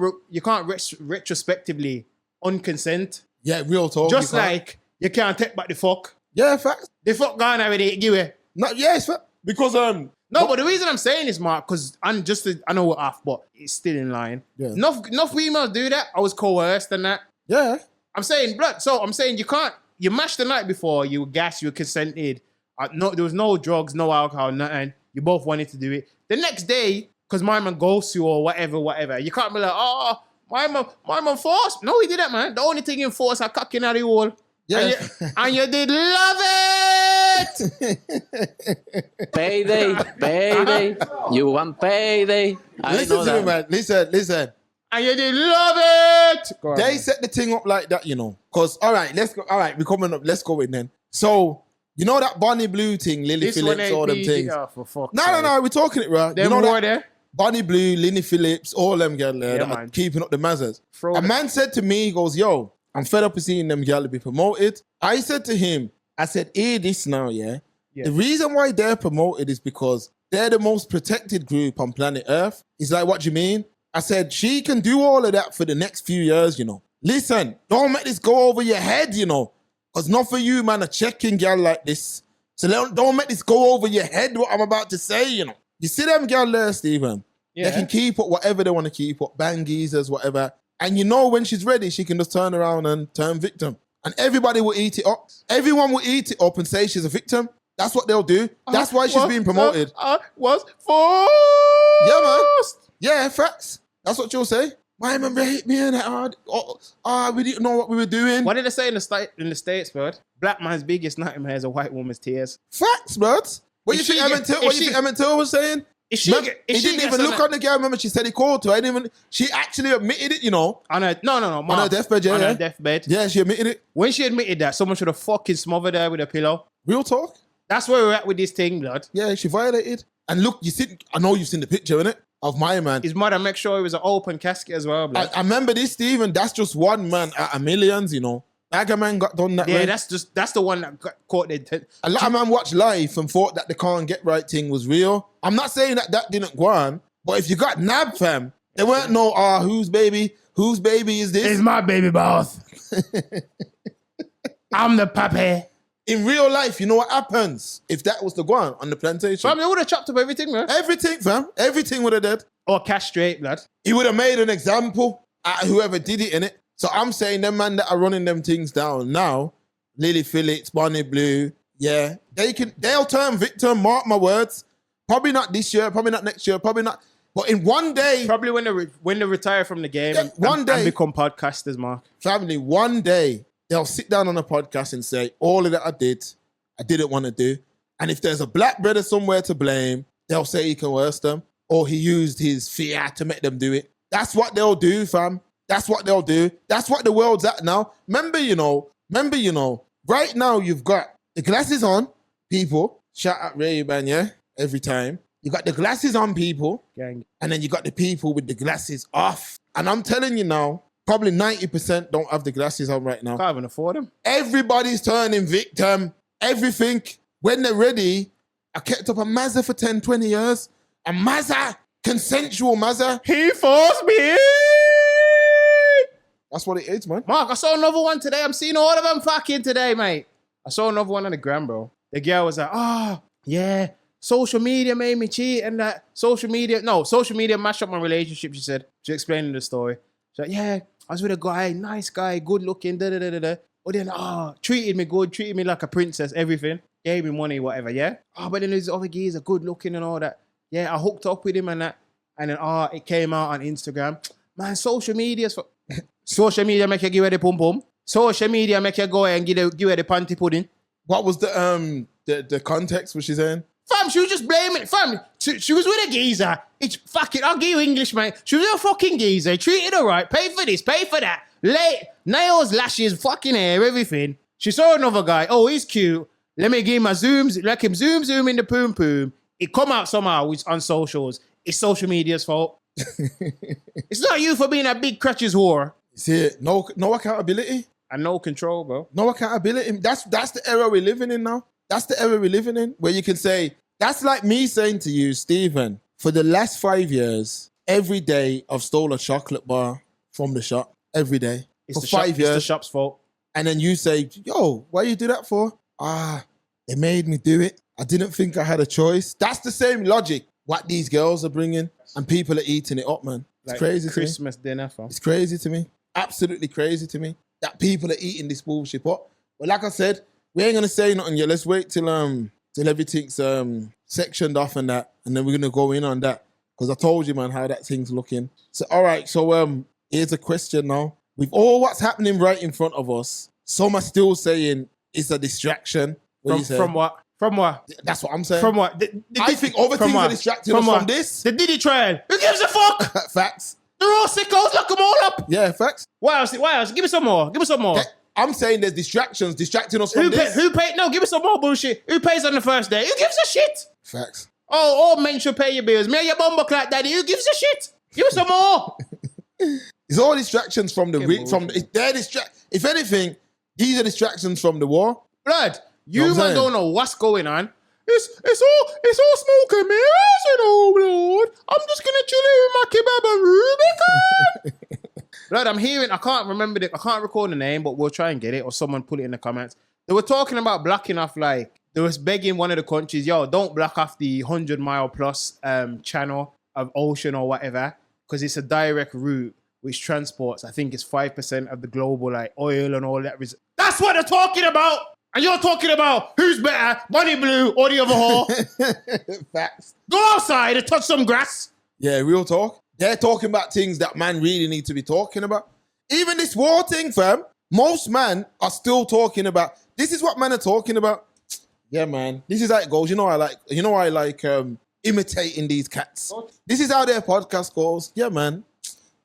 retrospectively unconsent. Yeah, real talk. Just like you can't take back the fuck. Yeah, facts. The fuck gone already, give it. No, yes, because but the reason I'm saying this, Mark, because I know we're off, but it's still in line. Yeah. Enough females do that. I was coerced and that. Yeah. I'm saying, blood. So I'm saying you mashed the night before, you were gassed, you were consented. There was no drugs, no alcohol, nothing. You both wanted to do it. The next day, because my man goes to or whatever, you can't be like, my man forced. No, he didn't, man. The only thing in force, I cocking at the wall. Yeah. And you did love it. Payday. You want payday. Listen to me, man. Listen. And you did love it. They set the thing up like that, Because, all right, let's go. All right, we're coming up. Let's go in then. So, that Bonnie Blue thing, Lily Phillips, all them things. No, we're talking it, right? Them more there. Bonnie Blue, Lily Phillips, all them girls there that are keeping up the mazzers. A man said to me, he goes, yo, I'm fed up with seeing them girls be promoted. I said to him, hear this now, yeah? The reason why they're promoted is because they're the most protected group on planet Earth. He's like, what do you mean? I said, she can do all of that for the next few years, Listen, don't let this go over your head, Because not for you, man, a checking girl like this. So don't let this go over your head, what I'm about to say, You see them girl there, Stephen? Yeah. They can keep up whatever they want to keep up, bang geezers, whatever. And when she's ready, she can just turn around and turn victim. And everybody will eat it up. Everyone will eat it up and say she's a victim. That's what they'll do. That's why she's being promoted. Was forced. Yeah, man. Yeah, facts. That's what you'll say. My man raped me and we didn't know what we were doing. What did they say in the States, bro? Black man's biggest nightmare is a white woman's tears. Facts, bro. What you think Emmett Till was saying? He didn't even look on the girl. Remember, she said he called her. She actually admitted it, you know. On her deathbed, yeah. On her deathbed. Yeah, she admitted it. When she admitted that, someone should have fucking smothered her with a pillow. Real talk. That's where we're at with this thing, blood. Yeah, she violated. And look, I know you've seen the picture, innit? Of my man. His mother make sure it was an open casket as well, blood. I remember this, Stephen. That's just one man out of millions, you know. Like a man got done that way. Yeah, that's the one that got caught. A lot of man watched live and thought that the can't get right thing was real. I'm not saying that didn't go on, but if you got nabbed, fam, there weren't no, whose baby is this? It's my baby boss. I'm the pappy. In real life, you know what happens if that was the go on the plantation? Fam, they would have chopped up everything, man. Everything, fam. Everything would have dead. Or castrate, blood. He would have made an example at whoever did it, innit? So I'm saying them man that are running them things down now, Lily Phillips, Bonnie Blue, yeah, they'll turn victim, mark my words. Probably not this year, probably not next year, probably not. But in one day. Probably when they retire from the game and become podcasters, Mark. Family, one day they'll sit down on a podcast and say, all of that I didn't want to do. And if there's a black brother somewhere to blame, they'll say he coerced them or he used his fear to make them do it. That's what they'll do, fam. That's what they'll do. That's what the world's at now. Remember, you know, right now you've got the glasses on, people. Shout out Ray-Ban, yeah? Every time. You got the glasses on, people. Gang. And then you got the people with the glasses off. And I'm telling you now, probably 90% don't have the glasses on right now. Can't even afford them. Everybody's turning victim. Everything. When they're ready, I kept up a Mazda for 10, 20 years. A Mazda. Consensual Mazda. He forced me. That's what it is, man. Mark, I saw another one today. I'm seeing all of them fucking today, mate. I saw another one on the gram, bro. The girl was like, yeah, social media made me cheat and that social media mashed up my relationship, she said. She explained the story. She's like, yeah, I was with a guy, nice guy, good looking, da-da-da-da-da. But then, treated me good, treated me like a princess, everything. Gave me money, whatever, yeah? But then there's other guys are good looking and all that. Yeah, I hooked up with him and that. And then, it came out on Instagram. Man, social media's for... Social media make you give her the pum pum. Social media make you go and give her the panty pudding. What was the context? Was she saying? Fam, she was just blaming. Fam, she was with a geezer. Fuck it, I'll give you English, mate. She was with a fucking geezer. Treated her right. Pay for this, pay for that. Nails, lashes, fucking hair, everything. She saw another guy. Oh, he's cute. Let me give him a zooms. Let him zoom in the poom poom. It come out somehow on socials. It's social media's fault. It's not you for being a big crutches whore. See it? No accountability. And no control, bro. No accountability. That's the era we're living in now. That's the era we're living in, where you can say, that's like me saying to you, Stephen, for the last 5 years, every day I've stole a chocolate bar from the shop. Every day. For 5 years. It's the shop's fault. And then you say, yo, why you do that for? They made me do it. I didn't think I had a choice. That's the same logic what these girls are bringing, and people are eating it up, man. It's like crazy to me. Christmas dinner, fam. It's crazy to me. Absolutely crazy to me that people are eating this bullshit up. But like I said, we ain't gonna say nothing yet. Let's wait till everything's sectioned off and that, and then we're gonna go in on that. Because I told you, man, how that thing's looking. So all right, so here's a question now. With all what's happening right in front of us, some are still saying it's a distraction. From what? From what? That's what I'm saying. From what? I think other things are distracting us from this. The Diddy trial. Who gives a fuck? Facts. They're all sickos. Lock them all up. Yeah, facts. What else? Give me some more. I'm saying there's distractions distracting us from this. Who paid? No, give me some more bullshit. Who pays on the first day? Who gives a shit? Facts. Oh, all men should pay your bills. Me and your bumble clap daddy. Who gives a shit? Give me some more. It's all distractions from the if anything, these are distractions from the war. Blood, you man don't know what's going on. It's all smoke and mirrors, you know, Lord. I'm just gonna chill here with my kebab and Rubicon. Blood, I'm hearing. I can't record the name, but we'll try and get it, or someone put it in the comments. They were talking about blocking off, like they was begging one of the countries, yo, don't block off the 100-mile plus channel of ocean or whatever, because it's a direct route which transports, I think it's 5% of the global like oil and all that. That's what they're talking about. And you're talking about who's better, Bonnie Blue or the other whore. Facts. Go outside and touch some grass. Yeah, real talk. They're talking about things that man really need to be talking about. Even this war thing, fam, most men are still talking about, this is what men are talking about. Yeah, man. This is how it goes. I like imitating these cats. This is how their podcast goes. Yeah, man.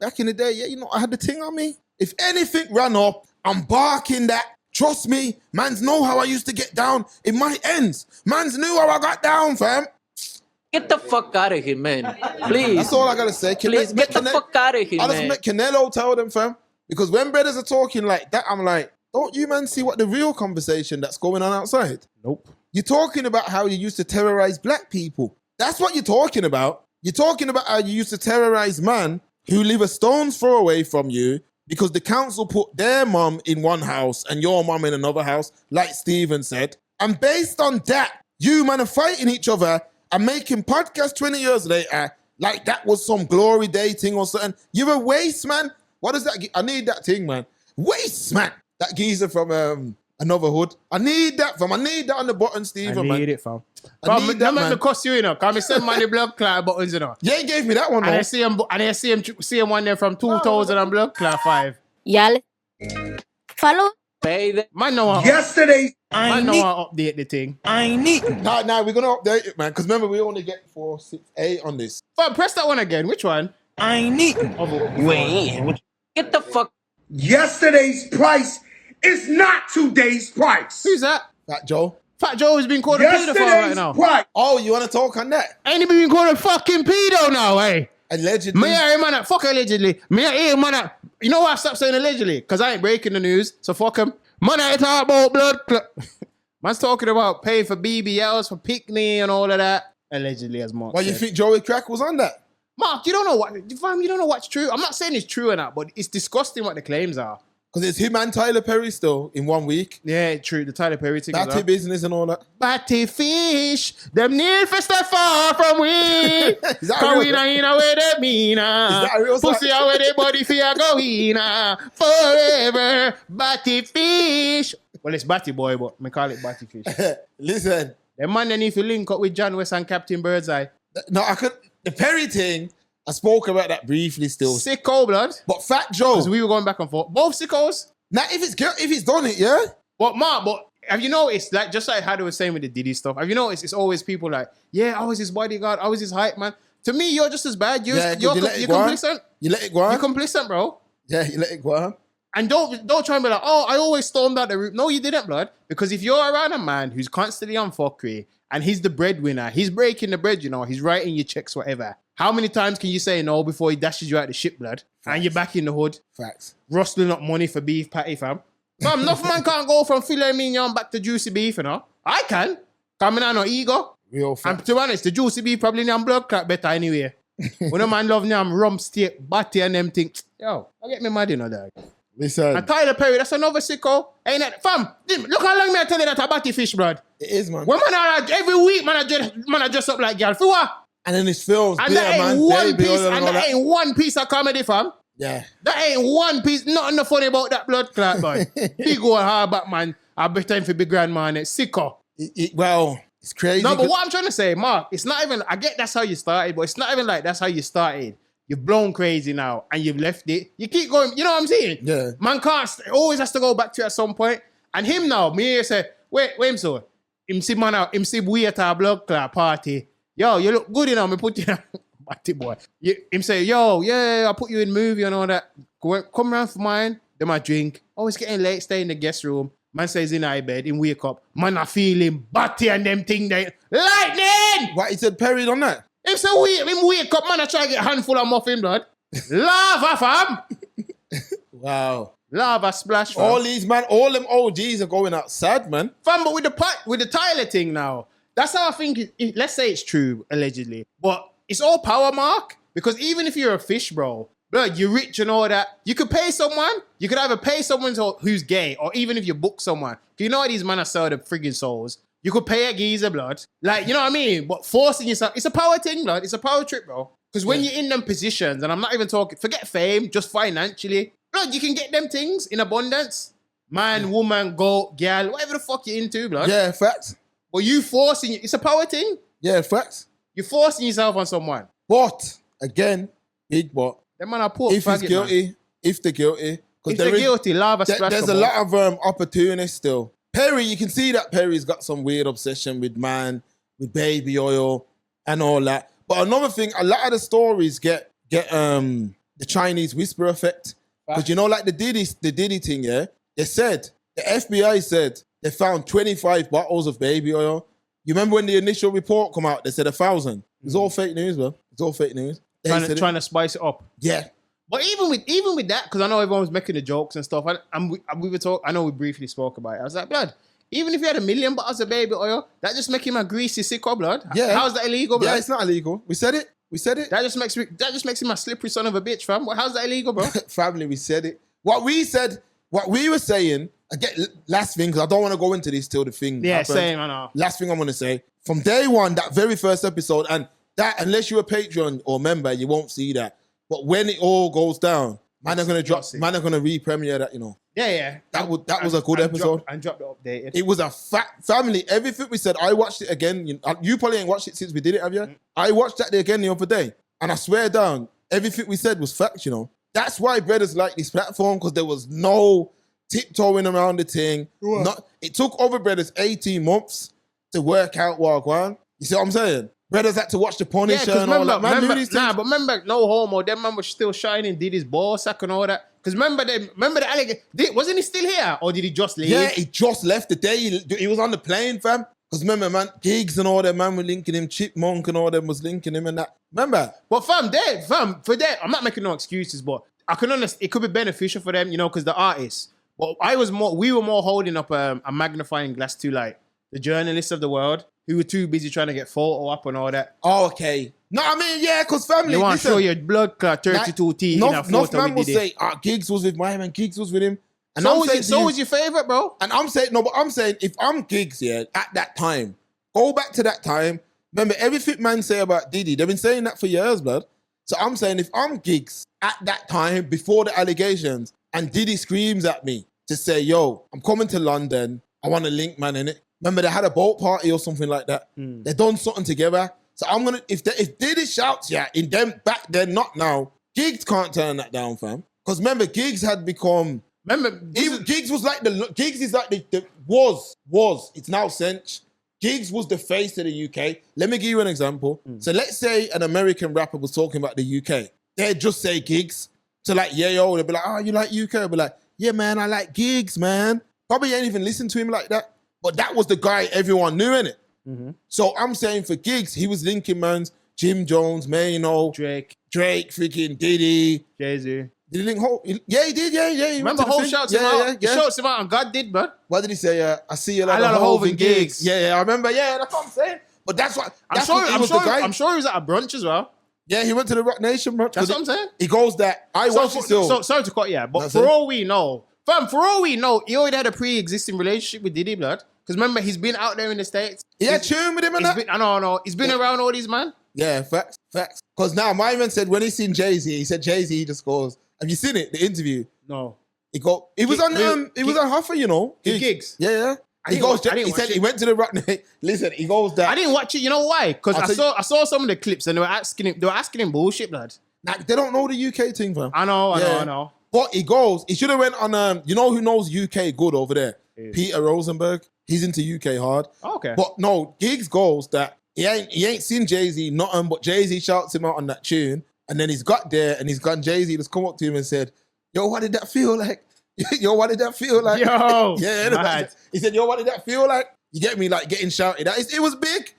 Back in the day, I had the thing on me. If anything ran up, I'm barking that. Trust me, mans know how I used to get down in my ends. Mans knew how I got down, fam. Get the fuck out of here, man. Please. That's all I gotta say. Please, get the fuck out of here, I just man. let Canelo tell them, fam. Because when brothers are talking like that, I'm like, don't you, man, see what the real conversation that's going on outside? Nope. You're talking about how you used to terrorize black people. That's what you're talking about. You're talking about how you used to terrorize man who live a stone's throw away from you because the council put their mum in one house and your mum in another house, like Stephen said. And based on that, you, man, are fighting each other and making podcasts 20 years later like that was some glory dating or something. You're a waste, man. What does that? I need that thing, man. Waste, man. That geezer from another hood. I need that, fam. I need that on the button, Stephen, man. I need it, fam. I need that, man. That cost you, Can I send money blood clot buttons, Yeah, he gave me that one, though. And I see him one there from 2000 and blood clot 5. Y'all follow? Pay them. Man, no one. Yesterday, Man, no one update the thing. Nah, we're gonna update it, man. Because remember, we only get 4, 6, 8 on this. But press that one again. Which one? Get the fuck. yesterday's price is not today's price. Who's that? Fat Joe. Fat Joe has been called a pedophile right Yesterday's now. price. Oh, you want to talk on that? Ain't he been called a fucking pedo now, eh? Allegedly. Me I hear man, fuck allegedly. Me I hear man, you know why I stopped saying allegedly? Because I ain't breaking the news, so fuck him. Man, I talk about blood. Man's talking about pay for BBLs, for picnic and all of that. Allegedly, as Mark Why said. you think Joey Crack was on that? Mark, you don't know what's true. I'm not saying it's true or not, but it's disgusting what the claims are. Because it's him and Tyler Perry still in 1 week. Yeah, true. The Tyler Perry thing. Batty business and all that. Batty fish, them need for step far from we. Is that Cause real? we not in a way they mean. Is that real? Pussy away the body for go in forever. Batty fish. Well, it's Batty Boy, but me call it Batty Fish. Listen. The man then if you link up with John West and Captain Birdseye. No, the Perry thing, I spoke about that briefly still. Sicko blood. But Fat Joe. Because we were going back and forth. Both sickos. Now, if it's done it, yeah? But Mark, have you noticed, like, just like how they were saying with the Diddy stuff, have you noticed it's always people like, yeah, I was his bodyguard, I was his hype man. To me, you're just as bad. You're complicit. You let it go on? You're complicit, bro. Yeah, you let it go on. And don't try and be like, oh, I always stormed out the roof. No, you didn't, blood. Because if you're around a man who's constantly on fuckery and he's the breadwinner, he's breaking the bread, he's writing your checks, whatever. How many times can you say no before he dashes you out the ship, blood? Facts. And you're back in the hood. Facts. Rustling up money for beef patty, fam. Fam, enough man can't go from filet mignon back to juicy beef, I can. Coming on no ego. Real facts. And to be honest, the juicy beef probably name blood clot better anyway. When a man love name rum steak, batty and them things. Yo, I get me mad, dog. Listen. And Tyler Perry, that's another sicko. Ain't it? Fam, look how long me I tell you that a batty fish, blood. It is, man. When every week, man, I dress up like girl. For what? And then his films, and that ain't one piece of comedy, fam. Yeah. That ain't one piece, nothing funny about that blood clot, boy. Big old hardback, man. I bet time for big grandma and it's sicko. Well, it's crazy. No, but what I'm trying to say, Mark, it's not even, I get that's how you started, but it's not even like that's how you started. You've blown crazy now and you've left it. You keep going, you know what I'm saying? Yeah. Man can't, always has to go back to it at some point. And him now, me here say, wait, him so. Him see man out, him see we at our blood clot party. Yo, you look good enough, me put you batty boy. Him say, yo, yeah, I put you in movie and all that. Come round for mine, then I drink. Oh, it's getting late, stay in the guest room. Man says in our bed, him wake up. Man, I feel him batty and them thing there. Lightning! What, he said Perry on that? Him say, him wake up, man, I try to get a handful of muffin blood. Lava, fam! Wow. Lava splash, fam. All these, man, all them OGs are going outside, man. Fam, but with the Tyler thing now, that's how I think, let's say it's true, allegedly. But it's all power, Mark. Because even if you're a fish, bro, you're rich and all that, you could pay someone. You could either pay someone who's gay, or even if you book someone. You know how these men are selling the friggin' souls. You could pay a geezer, blood. Like, you know what I mean? But forcing yourself, it's a power thing, blood. It's a power trip, bro. Because when you're in them positions, and I'm not even talking, forget fame, just financially, blood, you can get them things in abundance. Man, woman, goat, girl, whatever the fuck you're into, blood. Yeah, facts. But you forcing, it's a power thing. Yeah, facts. You're forcing yourself on someone. But, again, big but. That man, I put if he's guilty, man. if they're guilty. If they're guilty, lava splash. There's a lot of opportunists still Perry, you can see that Perry's got some weird obsession with baby oil and all that. But another thing, a lot of the stories get the Chinese whisper effect. Because you know, like the Diddy thing, yeah? They said, the FBI said they found 25 bottles of baby oil. You remember when the initial report come out, they said 1,000. It's all fake news, bro. It's all fake news. Trying to spice it up. Yeah. But even with that, because I know everyone was making the jokes and stuff, and we were talking. I know we briefly spoke about it. I was like, blood, even if you had 1 million bottles of baby oil, that just make him a greasy sicko, blood. Yeah. How's that illegal, blood? Yeah, it's not illegal. We said it. That just makes him a slippery son of a bitch, fam. How's that illegal, bro? Family, we said it. What we were saying, again, last thing, because I don't want to go into this till the thing happens. Same, I know. Last thing I'm going to say, from day one, that very first episode, and that, unless you're a Patreon or member, you won't see that. But when it all goes down, man are going to re-premiere that, you know. Yeah. That was a good episode. And dropped it updated. It was a family. Everything we said, I watched it again. You probably ain't watched it since we did it, have you? I watched that again the other day. And I swear down, everything we said was facts, you know. That's why brothers like this platform, because there was no tiptoeing around the thing. It took other brothers 18 months to work out Wagwan. You see what I'm saying? Brothers had to watch The Punisher and all that. Man, but remember, no homo, them man was still shining, did his ball sack and all that. Because remember the alligator, wasn't he still here? Or did he just leave? Yeah, he just left the day. He was on the plane, fam. Because remember, man, Gigs and all them, man, were linking him. Chipmunk and all them was linking him and that. Remember? But for that, I'm not making no excuses, but I can understand, it could be beneficial for them, you know, because the artists. But we were more holding up a magnifying glass to like the journalists of the world who were too busy trying to get photo up and all that. Oh, okay. No, I mean, yeah, because family. You want to show your blood clot 32 teeth in a photo. Enough man will say, Gigs was with my man, Gigs was with him. And so was your favorite, bro. And I'm saying, if I'm Gigs, yeah, at that time, go back to that time. Remember, everything man say about Diddy, they've been saying that for years, blood. So I'm saying, if I'm Gigs at that time, before the allegations, and Diddy screams at me to say, yo, I'm coming to London, I want to link, man, in it. Remember, they had a boat party or something like that. They done something together. So I'm gonna, if Diddy shouts, yeah, in them back then, not now, Gigs can't turn that down, fam. Because remember, Gigs had become. Gigs was like Gigs is like it's now Cinch. Gigs was the face of the UK. Let me give you an example. So let's say an American rapper was talking about the UK. They'd just say Gigs. So like, yeah, yo, they'd be like, oh, you like UK? I'd be like, yeah, man, I like Gigs, man. Probably ain't even listen to him like that. But that was the guy everyone knew, innit? So I'm saying for Gigs, he was linking mans, Jim Jones, Mano, Drake, freaking Diddy, Jay-Z. Did he link Ho? Yeah, he did. Yeah. He remember Ho shouts him out? He shouts him out and God did, bro. What did he say? I see a lot of Hov in gigs. Yeah, I remember. Yeah, that's what I'm saying. But that's what. I'm sure he was at a brunch as well. Yeah, he went to the Rock Nation brunch. That's what I'm saying. He goes that. I watched it still. So sorry to cut you, but for all we know, fam, he already had a pre-existing relationship with Diddy, blood. Because remember, he's been out there in the States. He had tune with him and that? I know. He's been around all these, man. Yeah, facts. Because now, my man said when he seen Jay-Z, he said Jay-Z, he just goes, have you seen it, the interview? No. He was on Huffer, you know. Gigs. Yeah. He said he went to the Rock Nation. Listen, he goes that. I didn't watch it. You know why? Because I saw some of the clips and they were asking him bullshit, blood. Nah, they don't know the UK thing, fam. I know. But he should have went on, you know who knows UK good over there? Peter Rosenberg. He's into UK hard. Oh, okay. But no, Gigs goes that he ain't seen Jay-Z, nothing, but Jay-Z shouts him out on that tune. And then he's got there and he's gone, Jay-Z just come up to him and said, yo, what did that feel like? Yo, what did that feel like? Yo, yeah. He said, yo, what did that feel like? You get me, like getting shouted at. It was big.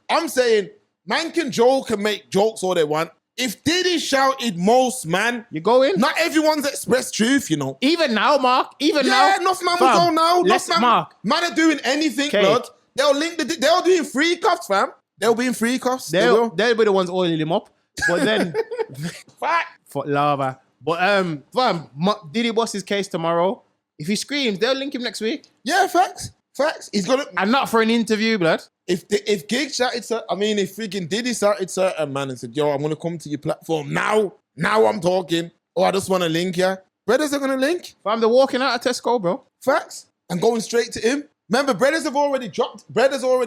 I'm saying, man can joke and make jokes all they want. If Diddy shouted most, man, you go in. Not everyone's expressed truth, you know. Even now, Mark. Now. Yeah, enough man will go now. Mark. Man are doing anything, blood. They'll doing free cuffs, fam. They'll be in free cuffs. They'll be the ones oiling him up. But then, for lava. But fam, Diddy boss his case tomorrow. If he screams, they'll link him next week. Yeah, facts. He's gonna, and not for an interview, blood. If Gig shouted, if freaking Diddy shouted certain man and said, yo, I'm gonna come to your platform now I'm talking, or I just wanna link ya. Brothers are gonna link. Fam, they're walking out of Tesco, bro. Facts. And going straight to him. Remember, brothers already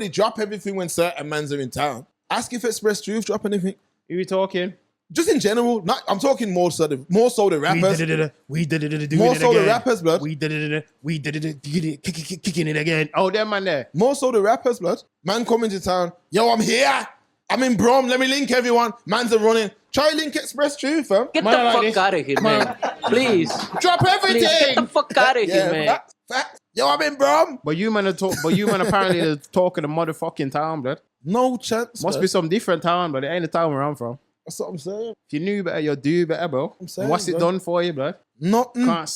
drop everything when certain mans are in town. Ask if Express Truth drop anything. Who you talking? Just in general, not. I'm talking more so the rappers. We did it. More so the rappers, blood. We did it. Kicking it again. Oh, them man there. More so the rappers, blood. Man coming to town. Yo, I'm here. I'm in Brom. Let me link everyone. Man's are running. Try link Express Truth, fam. Get Man, the like fuck this. out of here, man. Please. Drop everything. Please get the fuck out of here, man. Fact. Yo, I'm in Brom. But you man apparently are talking the motherfucking town, blood. No chance. Must be some different town, but it ain't the town where I'm from. That's what I'm saying. If you knew better, you'll do better, bro. I'm saying, What's it bro. done for you, blood? Nothing. Can't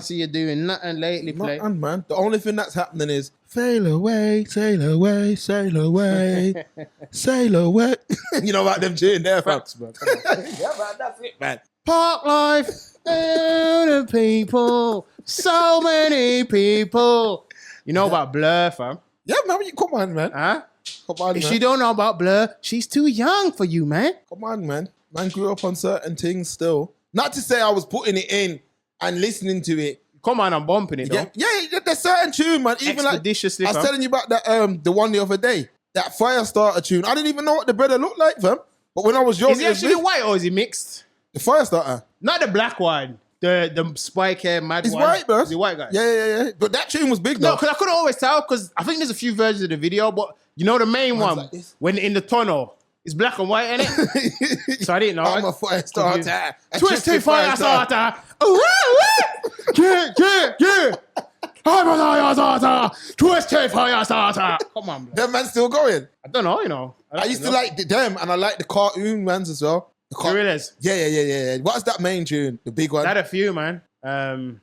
see you doing nothing lately, play. Nothing, man. The only thing that's happening is sail away, sail away, sail away, sail away. You know about them cheering there, fam. Facts, bro. Yeah, man. That's it, man. Park life, the people, so many people. You know about Blur, fam? Yeah, man. Come on, man. Huh? Come on, If man. she don't know about Blur, she's too young for you, man. Come on, man. Man grew up on certain things still. Not to say I was putting it in and listening to it. Come on, I'm bumping it, though. Yeah, there's certain tune, man. Even like Expeditiously, I was fam. telling you about that the one the other day. That Firestarter tune. I didn't even know what the brother looked like, fam. But when I was young, Is he it was actually big. white or is he mixed? The Firestarter. Not the black one. The spike hair mad He's one. white, bro. Is he white guy? Yeah. But that tune was big, No, though. because I couldn't always tell because I think there's a few versions of the video, but you know the main One's one like this. when in the tunnel, it's black and white in it. So I didn't know. I'm a Firestarter. Twisted Firestarter. Yeah. I'm a Firestarter. Twisted Firestarter. Come on, bro. Them man still going. I don't know, you know. I used to like them, and I like the cartoon mans as well. The Gorillas. Yeah. What's that main tune? The big one. That a few, man. The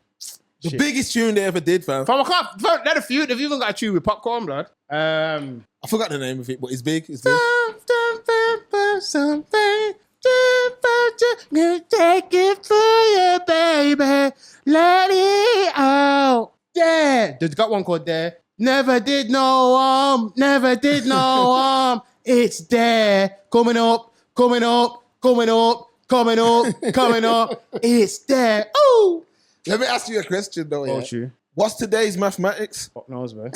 biggest tune they ever did, fam. That a few. They've even got a tune with popcorn, blood. I forgot the name of it, but it's big. It's big. Something take it for you, baby. Let it out. Yeah. They've got one called There. Never did no harm. It's there. Coming up. It's there. Ooh. Let me ask you a question, though. Oh, Yeah? true. What's today's mathematics? Fuck knows, man.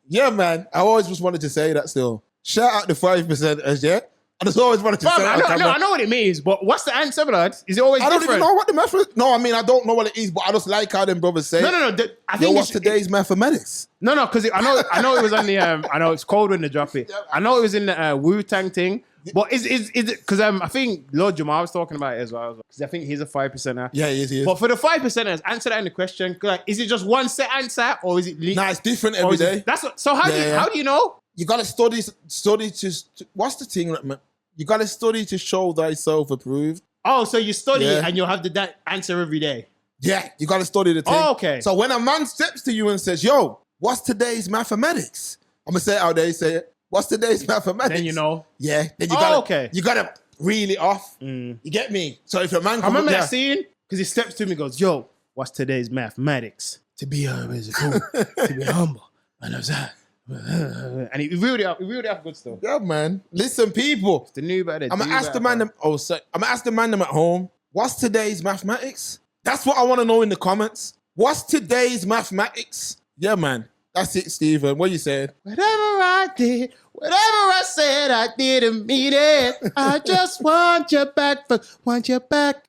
Yeah, man. I always just wanted to say that still. Shout out the 5%ers, yeah? I just always wanted to say that. I know what it means, but what's the answer, blood? Is it always I don't different? even know what the math is. No, I mean, I don't know what it is, but I just like how them brothers say. No. I think What's today's mathematics? No, because I know it was on the I know it's cold when they drop it. I know it was in the Wu-Tang thing. But is it because I think Lord Jamal was talking about it as well because I think he's a 5%er. Yeah, he is. But for the 5%ers, answer that in the question. Like, is it just one set answer or is it? Nah, it's different every day. So how do you know? You gotta study to what's the thing, man? You gotta study to show thyself approved. Oh, so you study Yeah. and you'll have that answer every day. Yeah, you gotta study the thing. Oh, okay. So when a man steps to you and says, "Yo, what's today's mathematics?" I'm gonna say it how they say it. What's today's mathematics? Then you know. Yeah. Then you Oh, gotta okay. you gotta reel it off. You get me? So if a man I comes remember up that there, scene because he steps to me and goes, "Yo, what's today's mathematics? To be humble is a fool. To be humble. And of that." And he reeled it up. He reeled it up good stuff. yeah, man. Listen, people. The new better. I'm gonna ask the man. I'm gonna ask the man them at home. What's today's mathematics? That's what I want to know in the comments. What's today's mathematics? Yeah, man. That's it, Stephen. What you saying? Whatever I did, whatever I said, I didn't mean it. I just want you back. Want you back.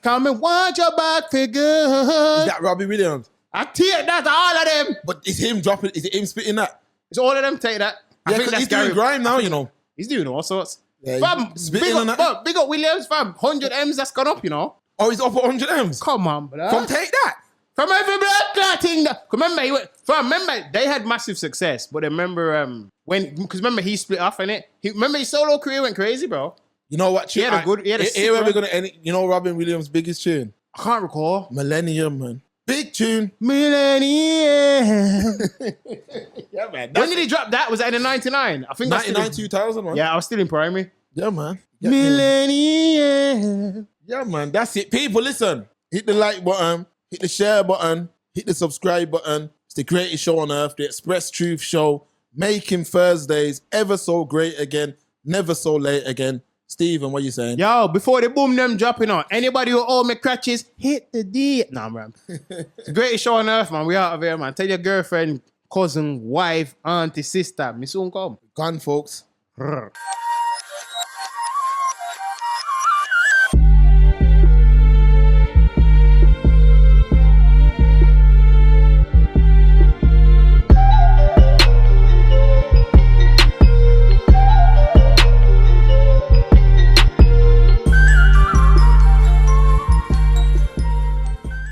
Come and want you back for good. Is that Robbie Williams? I take that to all of them. But is him dropping? Is it him spitting that? It's all of them take that. I Yeah, think because that's he's doing Gary. grime now, you know. He's doing all sorts. Yeah, Fam, spitting on that. big up Williams, fam. 100 M's that's gone up, you know. Oh, he's up at 100 M's. Come on, bro. Come take that. From every blood clotting. Remember, they had massive success, but remember because he split off in it. Remember his solo career went crazy, bro. You know what? He had a sick Here we're run. gonna end. You know Robin Williams' biggest tune, I can't recall. Millennium, man. Big tune. Millennium. Yeah, man. When did he drop that? Was that in the 99? I think that's 99, 2000, man. Yeah, I was still in primary. Yeah, man. Yeah, Millennium. yeah, man. That's it. People, listen. Hit the like button. Hit the share button. Hit the subscribe button. It's the greatest show on earth. The Express Truth Show. Making Thursdays ever so great again. Never so late again. Stephen, what you saying? Yo, before the boom them dropping on, anybody who owe me crutches, hit the D. Nah, man. It's the greatest show on earth, man. We out of here, man. Tell your girlfriend, cousin, wife, auntie, sister. Me soon come. Gone, folks. Brr.